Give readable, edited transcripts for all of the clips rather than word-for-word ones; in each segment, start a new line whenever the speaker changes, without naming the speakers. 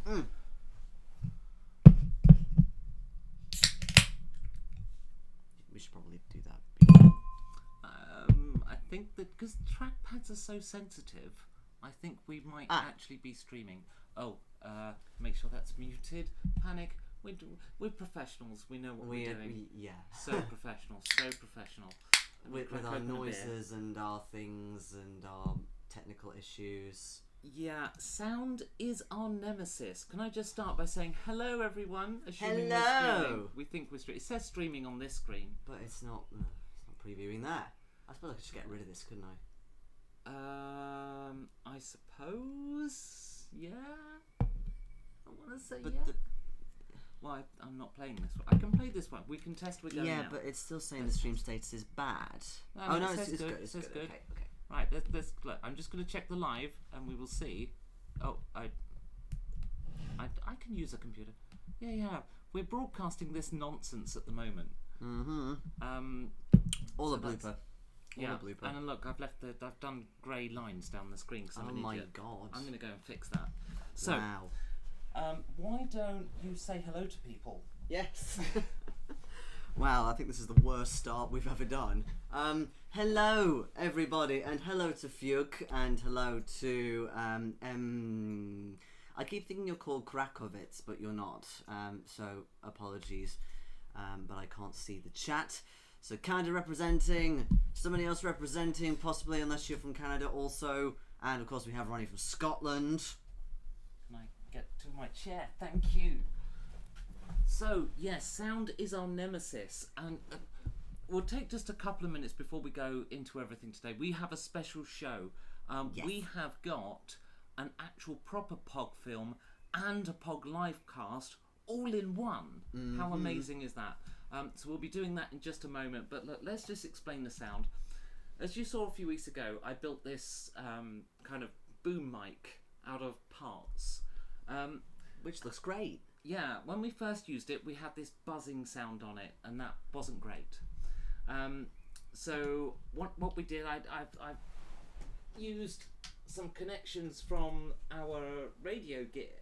We should probably do that.
I think that because trackpads are so sensitive, I think we might actually be streaming. Make sure that's muted. Panic. We're professionals. We know what we're doing. So professional. So professional.
With our noises and our things and our technical issues.
Yeah, sound is our nemesis. Can I just start by saying hello, everyone?
Assuming
we're streaming. We think we're streaming. It says streaming on this screen,
but it's not. It's not previewing that. I suppose I could just get rid of this, couldn't I?
I suppose. Yeah. I want to say yeah. Well, I'm not playing this one. I can play this one. We can test. We're going now.
But it's still saying the stream status is bad.
No, it's good.
It's good. Okay.
Right, let's look. I'm just going to check the live, and we will see. Oh, I can use a computer. Yeah. We're broadcasting this nonsense at the moment.
All a blooper.
Yeah, and look, I've done grey lines down the screen.
Oh my god!
I'm going to go and fix that. So,
wow.
Why don't you say hello to people?
Yes. Wow, I think this is the worst start we've ever done. Hello, everybody, and hello to Fuke, and hello to I keep thinking you're called Krakowitz, but you're not. So apologies, but I can't see the chat. So Canada representing, somebody else representing, possibly, unless you're from Canada also, and of course we have Ronnie from Scotland.
Can I get to my chair? Thank you. So, yes, sound is our nemesis, and we'll take just a couple of minutes before we go into everything today. We have a special show.
Yes.
We have got an actual proper POG film and a POG live cast all in one. How amazing is that? So we'll be doing that in just a moment, but look, let's just explain the sound. As you saw a few weeks ago, I built this kind of boom mic out of parts.
Which looks great.
Yeah, when we first used it, we had this buzzing sound on it, and that wasn't great. So what we did, I used some connections from our radio gear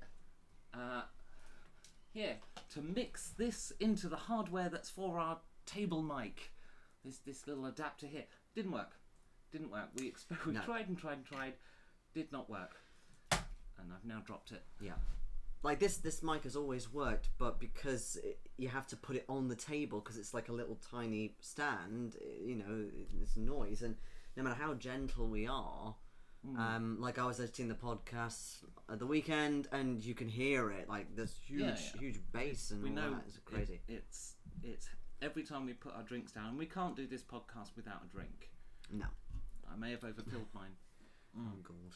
here to mix this into the hardware that's for our table mic. This little adapter here didn't work. We tried and tried, did not work, and I've now dropped it.
Yeah. Like this mic has always worked, but because you have to put it on the table because it's like a little tiny stand, it's noise, and no matter how gentle we are, like I was editing the podcast at the weekend, and you can hear it, like there's huge bass and all that. It's crazy.
It's every time we put our drinks down, and we can't do this podcast without a drink.
No.
I may have overfilled mine.
Oh god.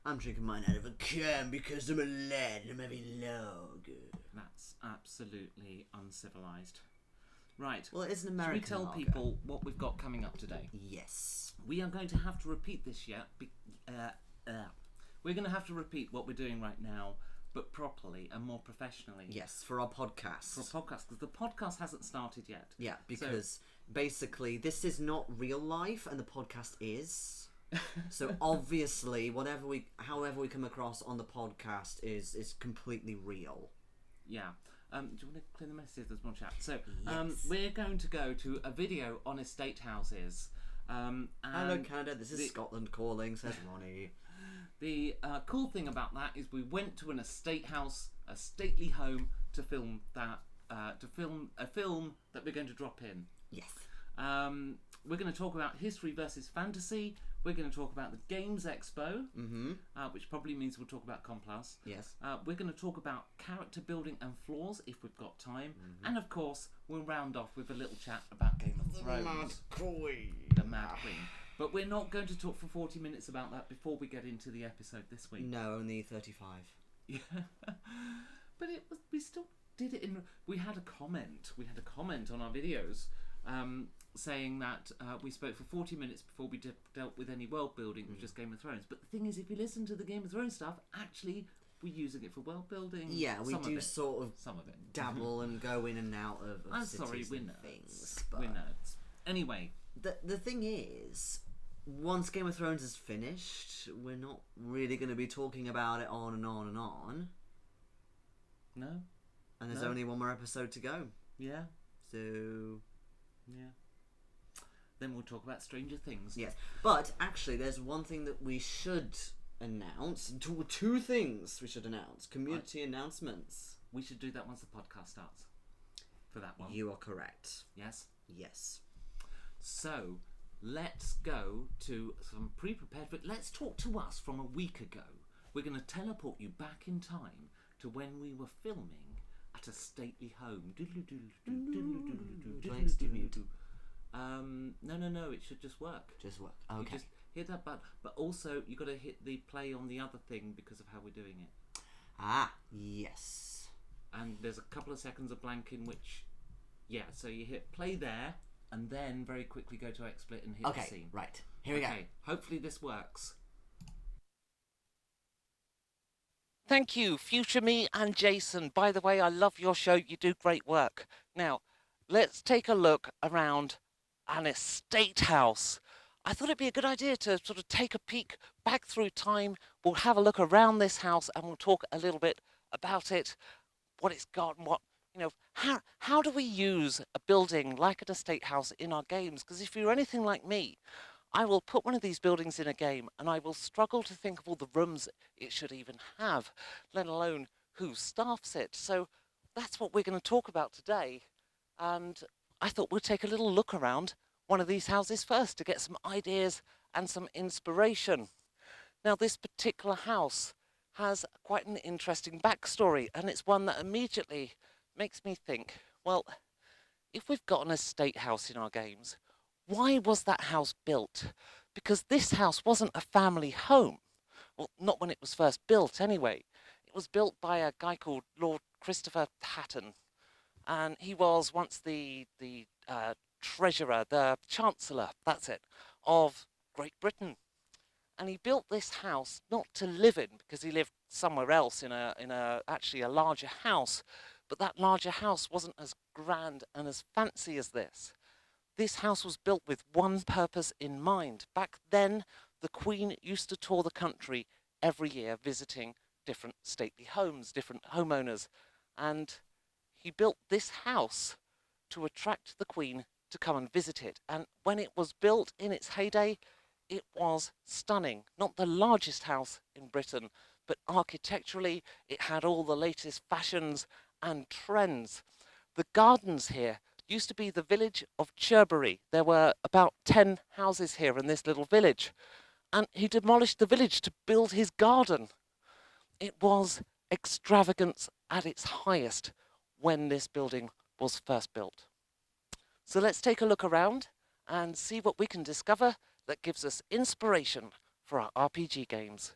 I'm drinking mine out of a can because I'm a lad and I'm having lager.
That's absolutely uncivilized. Right.
Well, it's an American
Should we tell
lager.
people what we've got coming up today?
Yes.
We are going to have to repeat this yet. We're going to have to repeat what we're doing right now, but properly and more professionally.
Yes, for our podcast.
Because the podcast hasn't started yet.
Yeah, because basically this is not real life and the podcast is. So obviously, however we come across on the podcast is completely real.
Yeah. Do you want to clear the message? There's more chat. So
yes.
We're going to go to a video on estate houses.
Hello, Canada. This is Scotland calling, says Ronnie.
The cool thing about that is we went to an estate house, a stately home, to film a film that we're going to drop in.
Yes.
We're going to talk about history versus fantasy. We're going to talk about the Games Expo, which probably means we'll talk about Complas.
Yes.
We're going to talk about character building and flaws if we've got time. And of course, we'll round off with a little chat about Game of Thrones. The Mad Queen. But we're not going to talk for 40 minutes about that before we get into the episode this week.
No, only 35.
Yeah. But we still did it in... We had a comment on our videos saying that we spoke for 40 minutes before we dealt with any world building with just Game of Thrones. But the thing is, if you listen to the Game of Thrones stuff, actually we're using it for world building.
Yeah, we do sort of
some of it
dabble and go in and out of
I'm
cities
sorry, we're
and
nerds.
things. But
we're nerds. Anyway,
the thing is, once Game of Thrones is finished, we're not really going to be talking about it on and on and on.
No?
And there's
No?
only one more episode to go.
Yeah?
So...
Yeah. Then we'll talk about Stranger Things.
Yes. But, actually, there's one thing that we should announce. Two things we should announce. Community announcements.
We should do that once the podcast starts. For that one.
You are correct.
Yes?
Yes.
So, let's go to some pre-prepared... But let's talk to us from a week ago. We're going to teleport you back in time to when we were filming at a stately home. No, it should just work.
Just work.
You
Okay.
just hit that button, but also you got to hit the play on the other thing because of how we're doing it.
Ah, yes.
And there's a couple of seconds of blank in which, so you hit play there, and then very quickly go to XSplit and hit the
Okay,
scene.
right. Here we go.
Hopefully this works. Thank you, Future Me and Jason. By the way, I love your show. You do great work. Now, let's take a look around an estate house. I thought it'd be a good idea to sort of take a peek back through time. We'll have a look around this house and we'll talk a little bit about it, what it's got and what, how do we use a building like an estate house in our games? Because if you're anything like me, I will put one of these buildings in a game and I will struggle to think of all the rooms it should even have, let alone who staffs it. So that's what we're going to talk about today. And I thought we'd take a little look around one of these houses first to get some ideas and some inspiration. Now, this particular house has quite an interesting backstory, and it's one that immediately makes me think, well, if we've got an estate house in our games, why was that house built? Because this house wasn't a family home. Well, not when it was first built, anyway. It was built by a guy called Lord Christopher Hatton, and he was once the treasurer, the chancellor, that's it, of Great Britain. And he built this house not to live in, because he lived somewhere else in actually a larger house, but that larger house wasn't as grand and as fancy as this. This house was built with one purpose in mind. Back then, the Queen used to tour the country every year, visiting different stately homes, different homeowners, and he built this house to attract the Queen to come and visit it. And when it was built in its heyday, it was stunning. Not the largest house in Britain, but architecturally, it had all the latest fashions and trends. The gardens here used to be the village of Cherbury. There were about 10 houses here in this little village. And he demolished the village to build his garden. It was extravagance at its highest when this building was first built. So let's take a look around and see what we can discover that gives us inspiration for our RPG games.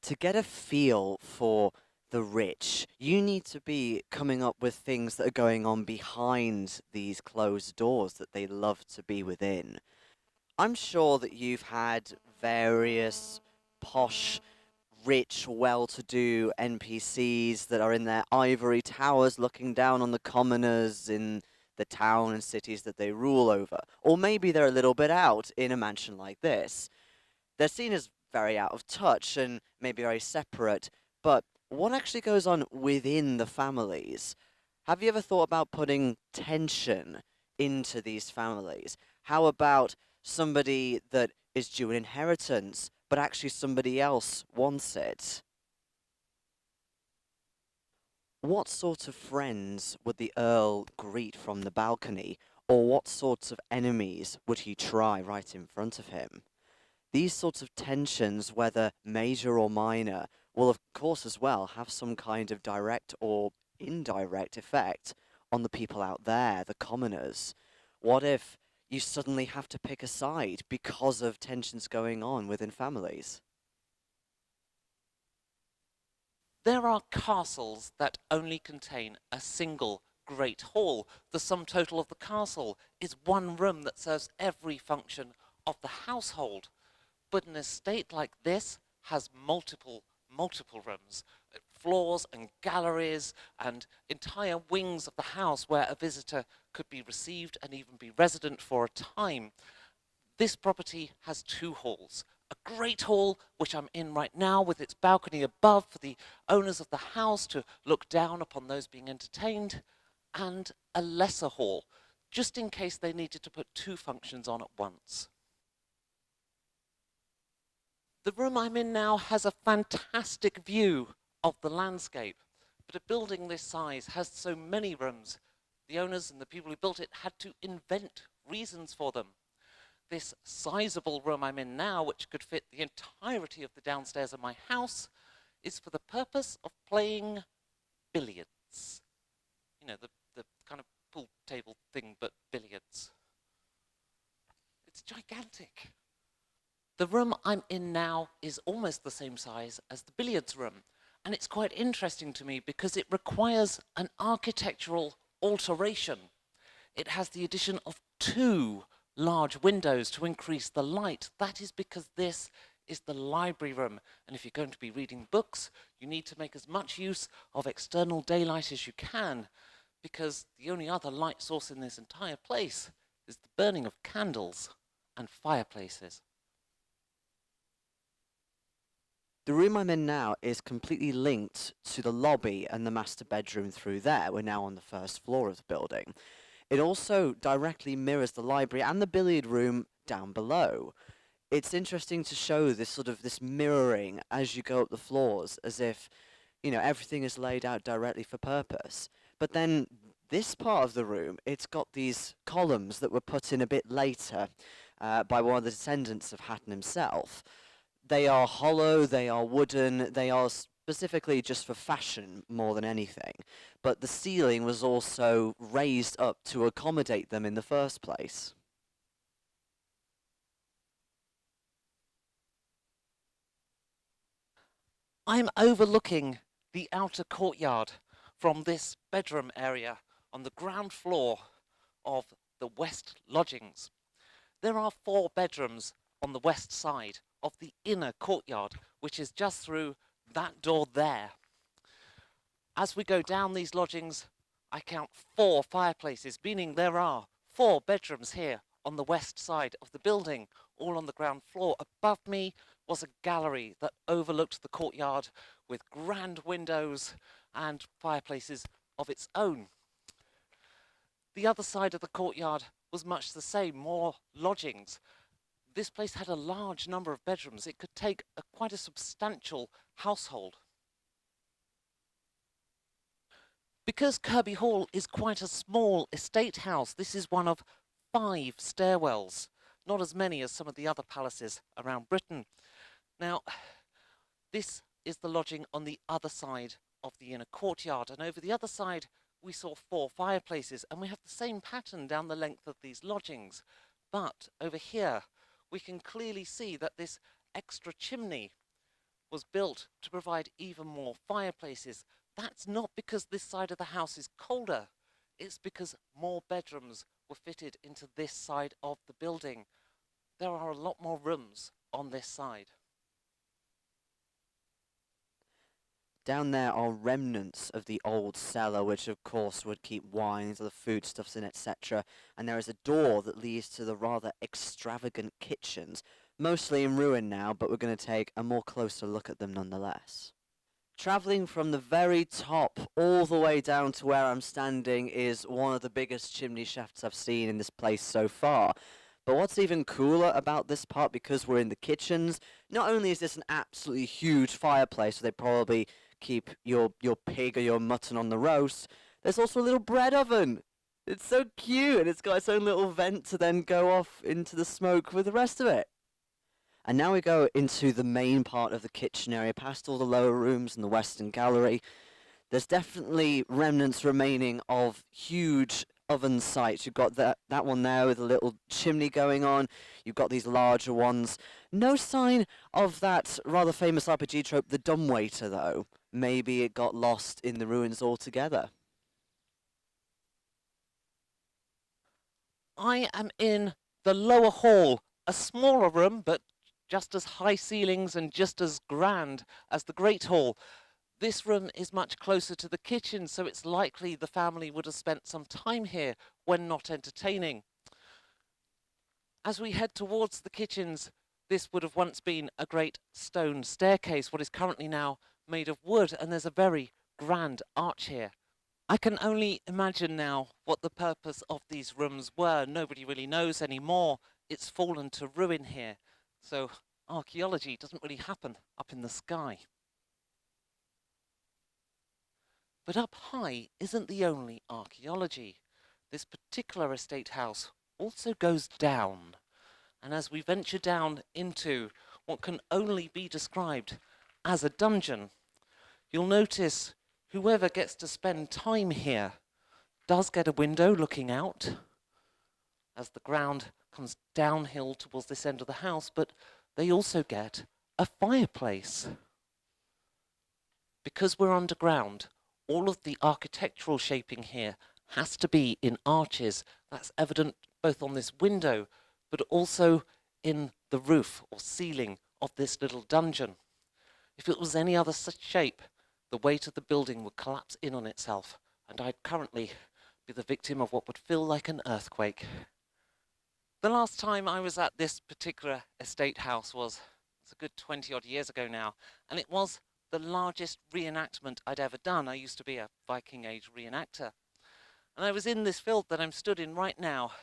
To get a feel for the rich, you need to be coming up with things that are going on behind these closed doors that they love to be within. I'm sure that you've had various posh, rich, well-to-do NPCs that are in their ivory towers looking down on the commoners in the town and cities that they rule over. Or maybe they're a little bit out in a mansion like this. They're seen as very out of touch and maybe very separate, but what actually goes on within the families? Have you ever thought about putting tension into these families? How about somebody that is due an inheritance, but actually somebody else wants it? What sort of friends would the Earl greet from the balcony, or what sorts of enemies would he try right in front of him? These sorts of tensions, whether major or minor, will of course as well have some kind of direct or indirect effect on the people out there, the commoners. What if you suddenly have to pick a side because of tensions going on within families?
There are castles that only contain a single great hall. The sum total of the castle is one room that serves every function of the household. But an estate like this has multiple rooms, floors and galleries and entire wings of the house where a visitor could be received and even be resident for a time. This property has two halls, A great hall, which I'm in right now, with its balcony above for the owners of the house to look down upon those being entertained, and a lesser hall, just in case they needed to put two functions on at once. The room I'm in now has a fantastic view of the landscape, but a building this size has so many rooms. The owners and the people who built it had to invent reasons for them. This sizable room I'm in now, which could fit the entirety of the downstairs of my house, is for the purpose of playing billiards. You know, the kind of pool table thing, but billiards. It's gigantic. The room I'm in now is almost the same size as the billiards room, and it's quite interesting to me because it requires an architectural alteration. It has the addition of two large windows to increase the light. That is because this is the library room, and if you're going to be reading books, you need to make as much use of external daylight as you can, because the only other light source in this entire place is the burning of candles and fireplaces.
The room I'm in now is completely linked to the lobby and the master bedroom through there. We're now on the first floor of the building. It also directly mirrors the library and the billiard room down below. It's interesting to show this mirroring as you go up the floors, as if, everything is laid out directly for purpose. But then this part of the room, it's got these columns that were put in a bit later by one of the descendants of Hatton himself. They are hollow, they are wooden, they are specifically just for fashion more than anything. But the ceiling was also raised up to accommodate them in the first place.
I'm overlooking the outer courtyard from this bedroom area on the ground floor of the West Lodgings. There are 4 bedrooms on the west side of the inner courtyard, which is just through that door there. As we go down these lodgings, I count 4 fireplaces, meaning there are 4 bedrooms here on the west side of the building, all on the ground floor. Above me was a gallery that overlooked the courtyard with grand windows and fireplaces of its own. The other side of the courtyard was much the same, more lodgings. This place had a large number of bedrooms. It could take quite a substantial household. Because Kirby Hall is quite a small estate house, this is one of 5 stairwells, not as many as some of the other palaces around Britain. Now, this is the lodging on the other side of the inner courtyard, and over the other side we saw 4 fireplaces, and we have the same pattern down the length of these lodgings. But over here we can clearly see that this extra chimney was built to provide even more fireplaces. That's not because this side of the house is colder, it's because more bedrooms were fitted into this side of the building. There are a lot more rooms on this side.
Down there are remnants of the old cellar, which of course would keep wines, other foodstuffs in, etc. And there is a door that leads to the rather extravagant kitchens, mostly in ruin now, but we're going to take a more closer look at them nonetheless. Travelling from the very top all the way down to where I'm standing is one of the biggest chimney shafts I've seen in this place so far. But what's even cooler about this part, because we're in the kitchens, not only is this an absolutely huge fireplace where they probably keep your pig or your mutton on the roast, there's also a little bread oven. It's so cute, and it's got its own little vent to then go off into the smoke with the rest of it. And now we go into the main part of the kitchen area, past all the lower rooms and the western gallery. There's definitely remnants remaining of huge oven sites. You've got that one there with a little chimney going on. You've got these larger ones. No sign of that rather famous RPG trope, the dumbwaiter, though. Maybe it got lost in the ruins altogether.
I am in the lower hall, a smaller room, but just as high ceilings and just as grand as the Great Hall. This room is much closer to the kitchen, so it's likely the family would have spent some time here when not entertaining. As we head towards the kitchens, this would have once been a great stone staircase, what is currently now made of wood, and there's a very grand arch here. I can only imagine now what the purpose of these rooms were. Nobody really knows anymore. It's fallen to ruin here. So archaeology doesn't really happen up in the sky. But up high isn't the only archaeology. This particular estate house also goes down. And as we venture down into what can only be described as a dungeon, you'll notice whoever gets to spend time here does get a window looking out as the ground comes downhill towards this end of the house, but they also get a fireplace. Because we're underground, all of the architectural shaping here has to be in arches. That's evident both on this window, but also in the roof or ceiling of this little dungeon. If it was any other such shape, the weight of the building would collapse in on itself, and I'd currently be the victim of what would feel like an earthquake. The last time I was at this particular estate house was a good 20 odd years ago now, and it was the largest reenactment I'd ever done. I used to be a Viking Age reenactor. And I was in this field that I'm stood in right now,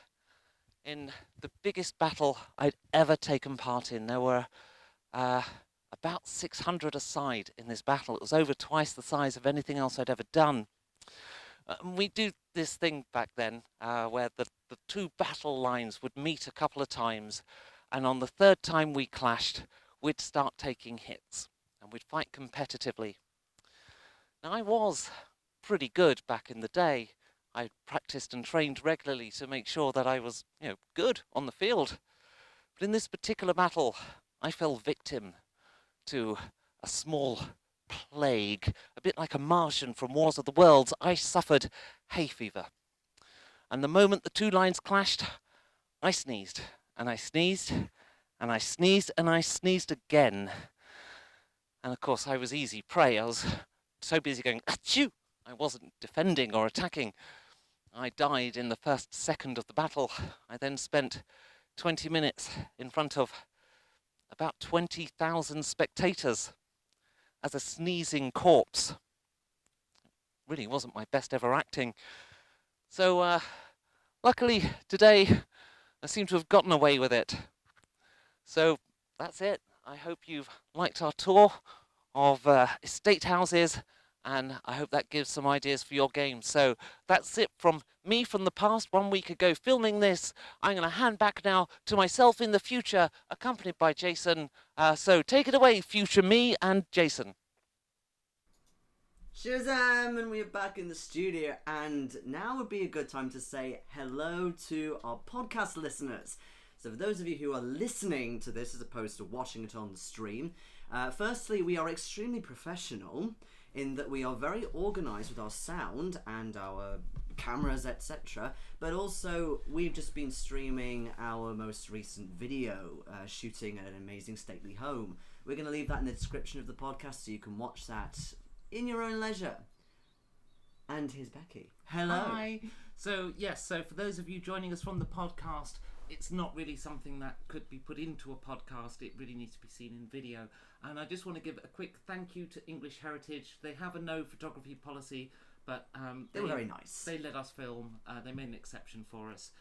in the biggest battle I'd ever taken part in. There were about 600 aside in this battle. It was over twice the size of anything else I'd ever done. We do this thing back then where the two battle lines would meet a couple of times, and on the third time we clashed, we'd start taking hits, and we'd fight competitively. Now, I was pretty good back in the day. I practiced and trained regularly to make sure that I was, good on the field. But in this particular battle, I fell victim to a small plague, a bit like a Martian from Wars of the Worlds. I suffered hay fever. And the moment the two lines clashed, I sneezed, and I sneezed, and I sneezed, and I sneezed again. And of course, I was easy prey. I was so busy going, achoo! I wasn't defending or attacking. I died in the first second of the battle. I then spent 20 minutes in front of about 20,000 spectators as a sneezing corpse. Really wasn't my best ever acting. So, luckily today, I seem to have gotten away with it. So, that's it. I hope you've liked our tour of estate houses, and I hope that gives some ideas for your game. So that's it from me from the past, 1 week ago, filming this. I'm going to hand back now to myself in the future, accompanied by Jason. So take it away, future me and Jason.
Shazam! And we are back in the studio, and now would be a good time to say hello to our podcast listeners. So for those of you who are listening to this as opposed to watching it on the stream, firstly, we are extremely professional in that we are very organised with our sound and our cameras, etc. But also, we've just been streaming our most recent video, shooting at an amazing stately home. We're going to leave that in the description of the podcast so you can watch that in your own leisure. And here's Becky. Hello.
Hi. So, yes, so for those of you joining us from the podcast, it's not really something that could be put into a podcast. It really needs to be seen in video. And I just want to give a quick thank you to English Heritage. They have a no photography policy, but
they were very nice.
They let us film. They made an exception for us.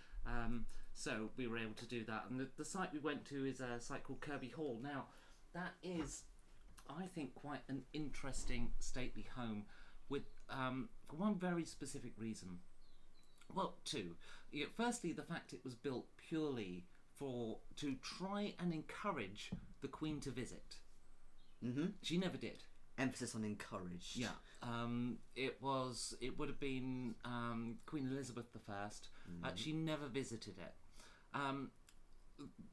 So we were able to do that. And the site we went to is a site called Kirby Hall. Now, that is, I think, quite an interesting stately home with for one very specific reason. Well, two. Firstly, the fact it was built purely to try and encourage the Queen to visit.
Mm-hmm.
She never did.
Emphasis on encouraged.
Yeah. It would have been Queen Elizabeth I.
Mm-hmm.
She never visited it.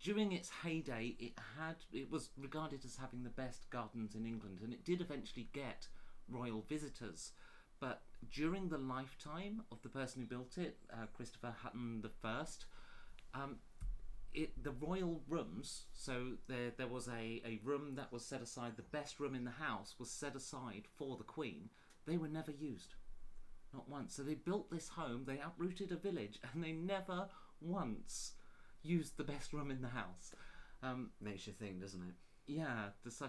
During its heyday, it was regarded as having the best gardens in England, and it did eventually get royal visitors. But during the lifetime of the person who built it, Christopher Hutton I, the royal rooms, so there was a room that was set aside, the best room in the house was set aside for the Queen. They were never used. Not once. So they built this home, they uprooted a village, and they never once used the best room in the house.
Makes you think, doesn't it?
Yeah, there's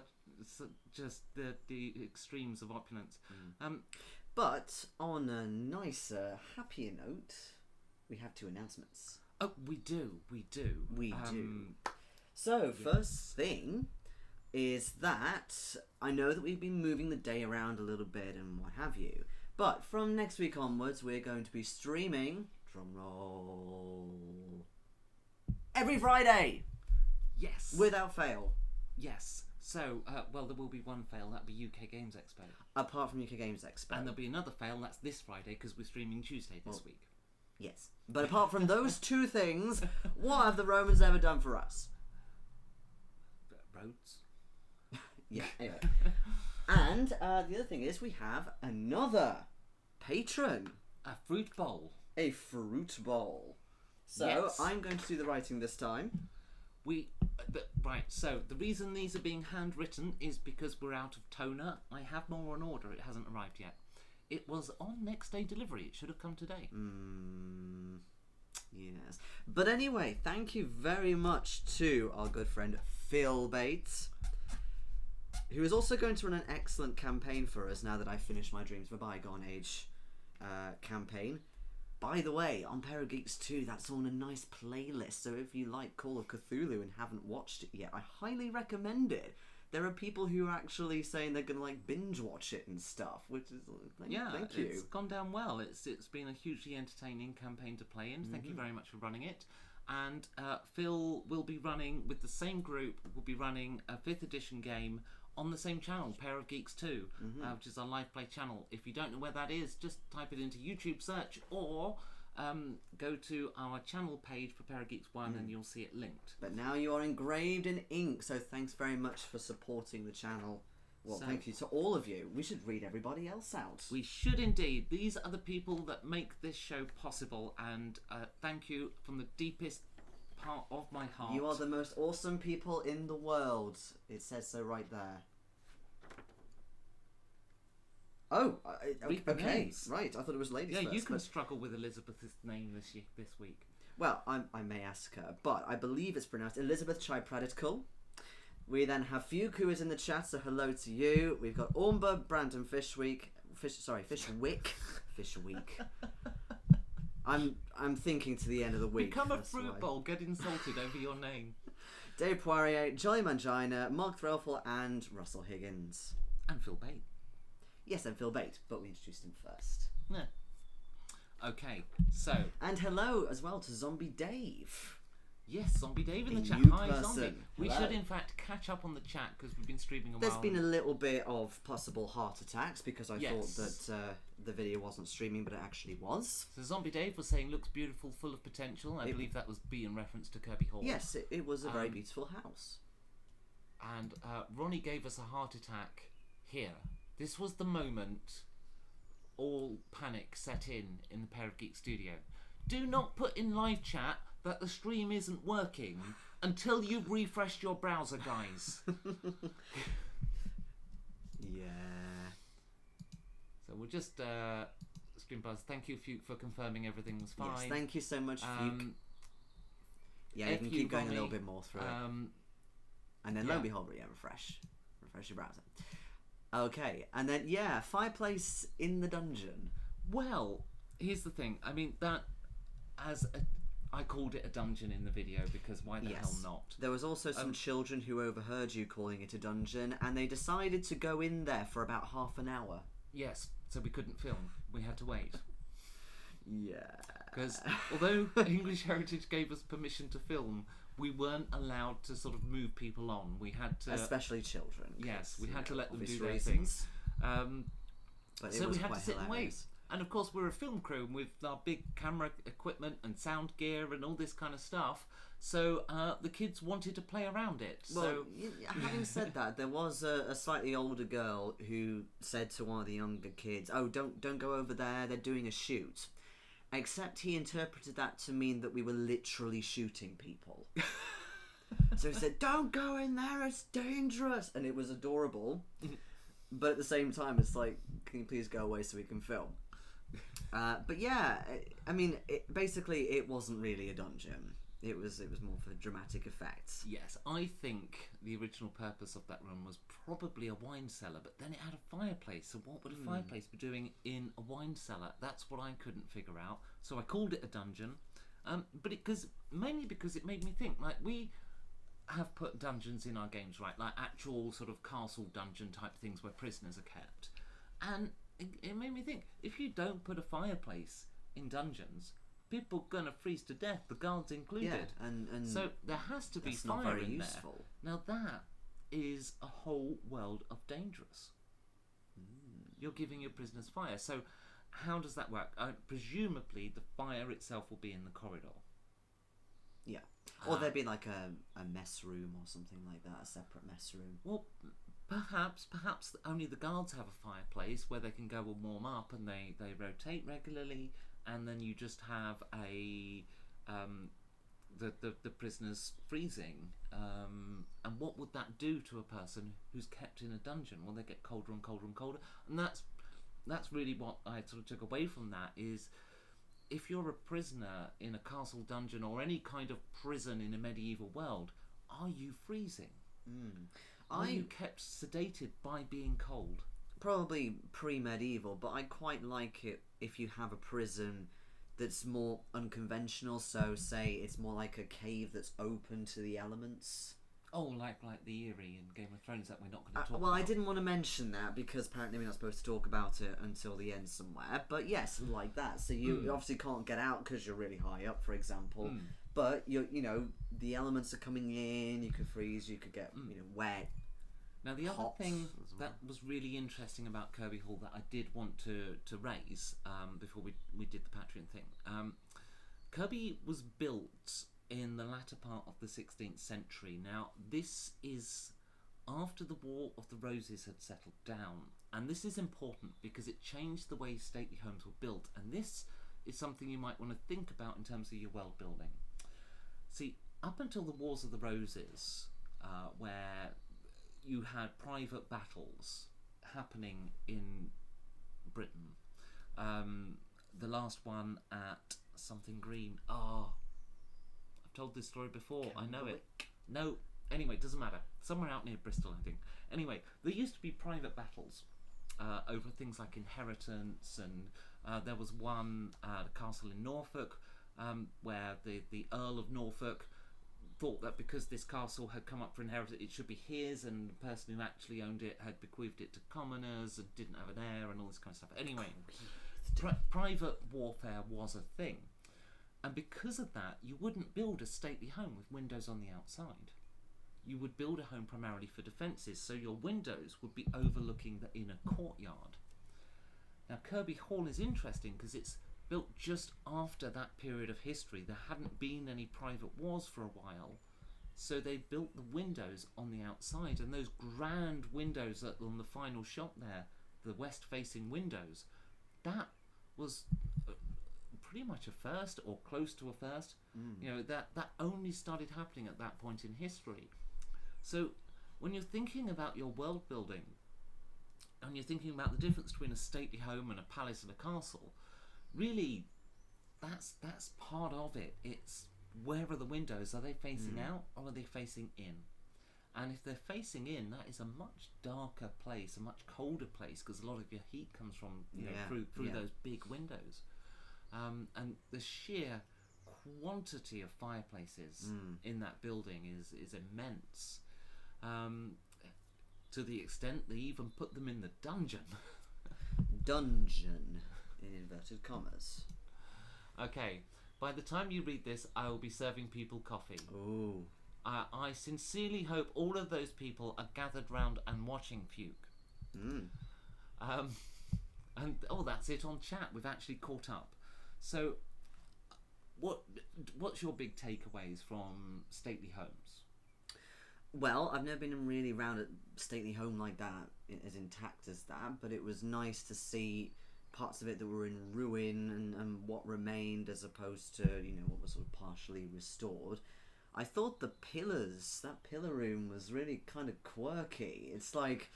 just the extremes of opulence.
But on a nicer, happier note, we have 2 announcements.
Oh, we do.
We do. So, first thing is that I know that we've been moving the day around a little bit and what have you, but from next week onwards, we're going to be streaming, drumroll, every Friday!
Yes.
Without fail.
Yes. So, well, there will be one fail. That'll be UK Games Expo.
Apart from UK Games Expo.
And there'll be another fail. That's this Friday because we're streaming Tuesday this week.
Yes. But apart from those 2 things, what have the Romans ever done for us?
Roads.
Yeah, anyway. And the other thing is we have another patron.
A fruit bowl.
A fruit bowl. So,
Yes.
I'm going to do the writing this time.
Right, so the reason these are being handwritten is because we're out of toner. I have more on order. It hasn't arrived yet. It was on next day delivery. It should have come today.
Yes. But anyway, thank you very much to our good friend Phil Bates, who is also going to run an excellent campaign for us now that I've finished my Dreams of a Bygone Age campaign. By the way, on Pair of Geeks 2, that's on a nice playlist, so if you like Call of Cthulhu and haven't watched it yet, I highly recommend it. There are people who are actually saying they're going to binge watch it and stuff, which is thank you.
It's gone down well. It's been a hugely entertaining campaign to play in. Thank you very much for running it. And Phil will be running with the same group. Will be running a 5th edition game on the same channel, Pair of Geeks 2, which is our live play channel. If you don't know where that is, just type it into YouTube search or go to our channel page for Pair of Geeks 1 and you'll see it linked.
But now you are engraved in ink, so thanks very much for supporting the channel. Well, thank you to all of you. We should read everybody else out.
We should indeed. These are the people that make this show possible, and thank you from the deepest part of my heart.
You are the most awesome people in the world. It says so right there. Oh, okay, right. I thought it was ladies first.
Yeah, you can struggle with Elizabeth's name this week.
Well, I may ask her, but I believe it's pronounced Elizabeth Chai-Praditkul. We then have Fuke, who is in the chat, so hello to you. We've got Ormba, Brandon Fishwick. I'm thinking to the end of the week.
Become a fruit bowl. Get insulted over your name.
Dave Poirier, Jolly Mangina, Mark Threlfall, and Russell Higgins.
And Phil Bate.
Yes, and Phil Bate, but we introduced him first.
Yeah. Okay, so...
And hello as well to Zombie Dave.
Yes, Zombie Dave in the chat. Hi,
person.
Zombie. We
Hello.
should, in fact, catch up on the chat because we've been streaming a while.
There's been a little bit of possible heart attacks because I thought that the video wasn't streaming, but it actually was.
So Zombie Dave was saying, looks beautiful, full of potential. I believe that was in reference to Kirby Hall.
Yes, it was a very beautiful house.
And Ronnie gave us a heart attack here. This was the moment all panic set in the Pair of Geeks studio. Do not put in live chat that the stream isn't working until you've refreshed your browser, guys.
Yeah.
So we'll just stream buzz. Thank you for confirming everything was fine.
Yes, thank you so much, Fuke. Yeah, you can keep going a little bit more through it. And then lo and behold, refresh your browser. Okay, and then fireplace in the dungeon.
Well, here's the thing. I mean, I called it a dungeon in the video because why the hell not?
There was also some children who overheard you calling it a dungeon, and they decided to go in there for about half an hour.
Yes, so we couldn't film. We had to wait.
Yeah.
Because although English Heritage gave us permission to film, we weren't allowed to sort of move people on. We had to...
Especially children.
Yes, we had to let them do their
reasons.
thing.
But
so we had to sit and wait. And of course we're a film crew with our big camera equipment and sound gear and all this kind of stuff. So the kids wanted to play around it.
Well, having said that, there was a slightly older girl who said to one of the younger kids, "Oh, don't go over there. They're doing a shoot." Except he interpreted that to mean that we were literally shooting people. So he said, "Don't go in there. It's dangerous," and it was adorable. But at the same time, it's like, can you please go away so we can film? But yeah, I mean, basically, it wasn't really a dungeon. It was more for dramatic effects.
Yes, I think the original purpose of that room was probably a wine cellar, but then it had a fireplace. So what would a fireplace be doing in a wine cellar? That's what I couldn't figure out. So I called it a dungeon, mainly because it made me think. Like, we have put dungeons in our games, right? Like actual sort of castle dungeon type things where prisoners are kept, and it made me think, if you don't put a fireplace in dungeons, people are gonna freeze to death, the guards included.
Yeah, and
so there has to be
that's
fire
not very
in
useful.
there. Now that is a whole world of dangerous. You're giving your prisoners fire. So how does that work? Presumably the fire itself will be in the corridor.
Yeah. Or there'd be like a mess room or something like that, a separate mess room.
Well, perhaps only the guards have a fireplace where they can go and warm up, and they rotate regularly, and then you just have the prisoners freezing. And what would that do to a person who's kept in a dungeon? Well, they get colder and colder and colder, and that's really what I sort of took away from that is, if you're a prisoner in a castle dungeon or any kind of prison in a medieval world, are you freezing? Are you kept sedated by being cold?
Probably pre-medieval, but I quite like it if you have a prison that's more unconventional. So, say it's more like a cave that's open to the elements.
Oh, like the Eyrie in Game of Thrones that we're not going to talk about.
Well, I didn't want to mention that because apparently we're not supposed to talk about it until the end somewhere. But yes, like that. So you obviously can't get out because you're really high up, for example. But the elements are coming in. You could freeze. You could get wet.
Now, the other thing that was really interesting about Kirby Hall that I did want to raise before we did the Patreon thing. Kirby was built in the latter part of the 16th century. Now, this is after the War of the Roses had settled down, and this is important because it changed the way stately homes were built, and this is something you might want to think about in terms of your world building. See, up until the Wars of the Roses, where you had private battles happening in Britain, the last one at something green. Told this story before. I know it. No, anyway, it doesn't matter. Somewhere out near Bristol, I think. Anyway, there used to be private battles over things like inheritance, and there was one at a castle in Norfolk where the Earl of Norfolk thought that because this castle had come up for inheritance, it should be his, and the person who actually owned it had bequeathed it to commoners and didn't have an heir and all this kind of stuff. Anyway, private warfare was a thing. And because of that, you wouldn't build a stately home with windows on the outside. You would build a home primarily for defences, so your windows would be overlooking the inner courtyard. Now, Kirby Hall is interesting because it's built just after that period of history. There hadn't been any private wars for a while, so they built the windows on the outside, and those grand windows on the final shot there, the west-facing windows, that was pretty much a first, or close to a first. That only started happening at that point in history. So when you're thinking about your world building, and you're thinking about the difference between a stately home and a palace and a castle, really that's part of it. It's, where are the windows? Are they facing out or are they facing in? And if they're facing in, that is a much darker place, a much colder place, because a lot of your heat comes from through those big windows. And the sheer quantity of fireplaces in that building is immense, to the extent they even put them in the dungeon.
Dungeon, in inverted commas.
Okay, by the time you read this, I will be serving people coffee.
Ooh.
I sincerely hope all of those people are gathered round and watching Fuke. And that's it on chat. We've actually caught up. So, what's your big takeaways from stately homes?
Well, I've never been really around a stately home like that, as intact as that, but it was nice to see parts of it that were in ruin and what remained, as opposed to what was sort of partially restored. I thought that pillar room was really kind of quirky. It's like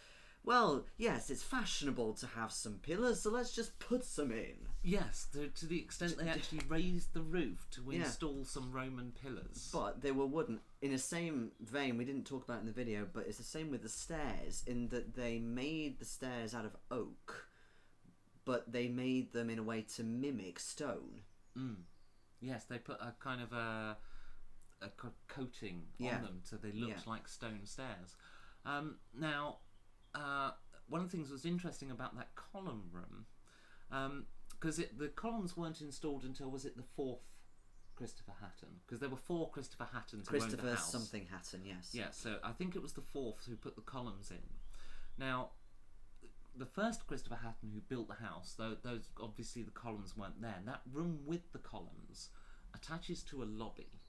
well, yes, it's fashionable to have some pillars, so let's just put some in.
Yes, to the extent they actually raised the roof to install some Roman pillars.
But they were wooden. In the same vein, we didn't talk about it in the video, but it's the same with the stairs, in that they made the stairs out of oak, but they made them in a way to mimic stone.
Yes, they put a kind of a coating on them so they looked like stone stairs. Now, one of the things that was interesting about that column room, because the columns weren't installed until, was it the 4th Christopher Hatton? Because there were 4 Christopher Hattons who owned the house.
Christopher something Hatton, yes.
Yeah, so I think it was the 4th who put the columns in. Now, the first Christopher Hatton who built the house, though those obviously the columns weren't there, and that room with the columns attaches to a lobby,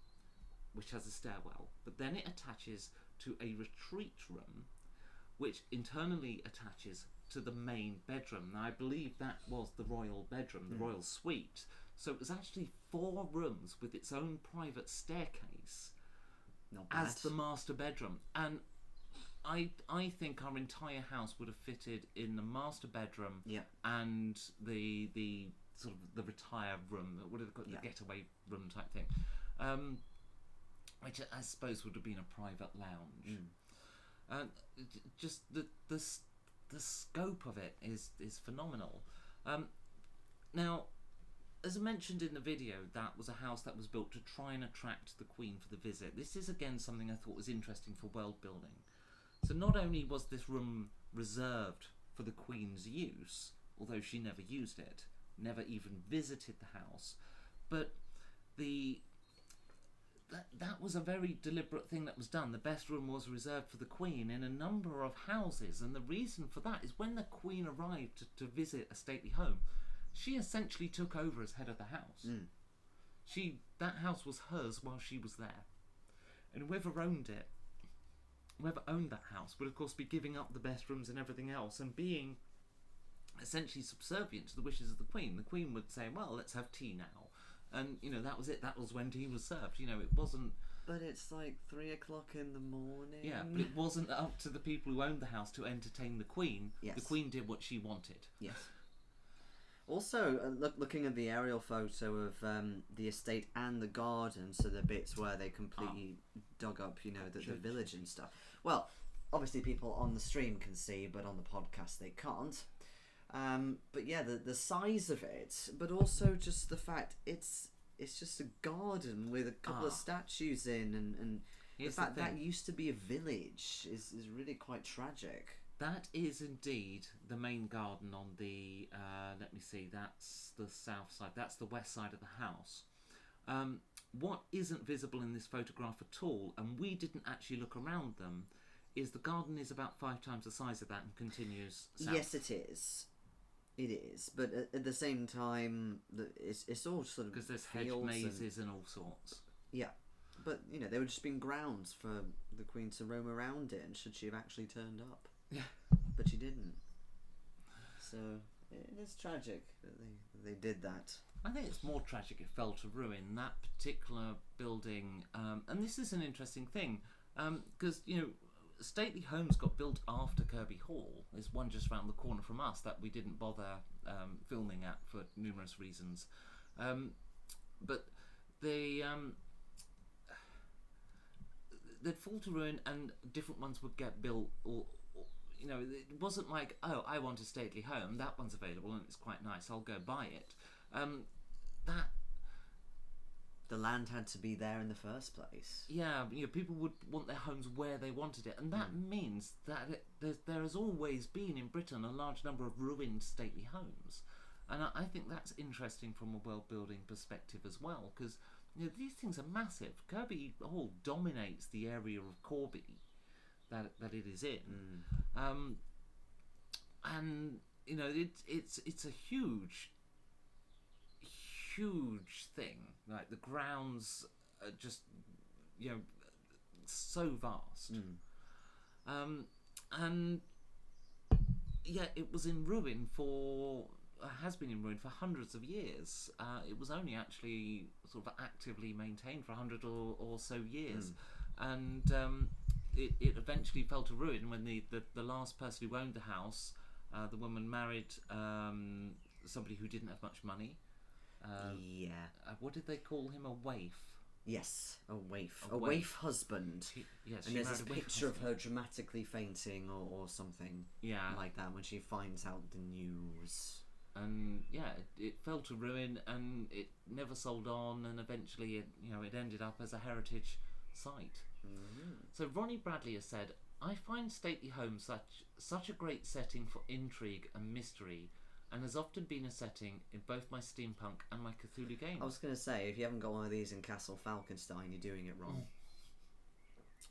which has a stairwell, but then it attaches to a retreat room, which internally attaches to the main bedroom. Now, I believe that was the royal bedroom, the royal suite. So it was actually 4 rooms with its own private staircase as the master bedroom. And I think our entire house would have fitted in the master bedroom and the sort of the retire room. It would have got the getaway room type thing, which I suppose would have been a private lounge. Just the scope of it is phenomenal. Now, as I mentioned in the video, that was a house that was built to try and attract the Queen for the visit. This is again something I thought was interesting for world building. So not only was this room reserved for the Queen's use, although she never used it, never even visited the house, but that was a very deliberate thing that was done. The best room was reserved for the Queen in a number of houses, and the reason for that is when the Queen arrived to visit a stately home, she essentially took over as head of the house. That house was hers while she was there, and whoever owned that house would of course be giving up the best rooms and everything else and being essentially subservient to the wishes of the Queen. The Queen would say, well, let's have tea now, and that was it. That was when tea was served. It wasn't,
but it's like 3 o'clock in the morning.
Yeah, but it wasn't up to the people who owned the house to entertain the Queen. The Queen did what she wanted.
Yes. Also, looking at the aerial photo of the estate and the garden, so the bits where they completely dug up, the village and stuff. Well, obviously people on the stream can see, but on the podcast they can't. But yeah, the size of it, but also just the fact it's just a garden with a couple of statues in, and the fact that used to be a village is really quite tragic.
That is indeed the main garden on the, let me see, that's the south side, that's the west side of the house. What isn't visible in this photograph at all, and we didn't actually look around them, is the garden is about 5 times the size of that and continues south.
Yes, it is. It is, but at the same time, it's all sort of,
because there's hedge mazes and all sorts.
Yeah, but they were just being grounds for the Queen to roam around in, should she have actually turned up.
Yeah,
but she didn't. So it is tragic that they did that.
I think it's more tragic it fell to ruin, that particular building. And this is an interesting thing, because stately homes got built after Kirby Hall. There's one just round the corner from us that we didn't bother filming at for numerous reasons. But they'd fall to ruin, and different ones would get built. Or it wasn't like, oh, I want a stately home, that one's available and it's quite nice, I'll go buy it. That
the land had to be there in the first place.
Yeah, people would want their homes where they wanted it, and that means that there has always been in Britain a large number of ruined stately homes, and I think that's interesting from a world building perspective as well, because these things are massive. Kirby Hall dominates the area of Corby that it is in, and it's a huge thing. Like, the grounds are just so vast, and yeah, it was in ruin has been in ruin for hundreds of years. It was only actually sort of actively maintained for 100 or so years, and it eventually fell to ruin when the last person who owned the house, the woman married somebody who didn't have much money. What did they call him? A waif.
Yes, a waif. A waif husband.
Yes,
and there's this picture of her dramatically fainting or something like that when she finds out the news.
And it fell to ruin, and it never sold on, and eventually it ended up as a heritage site. So Ronnie Bradley has said, "I find stately homes such a great setting for intrigue and mystery, and has often been a setting in both my steampunk and my Cthulhu games."
I was going to say, if you haven't got one of these in Castle Falkenstein, you're doing it wrong.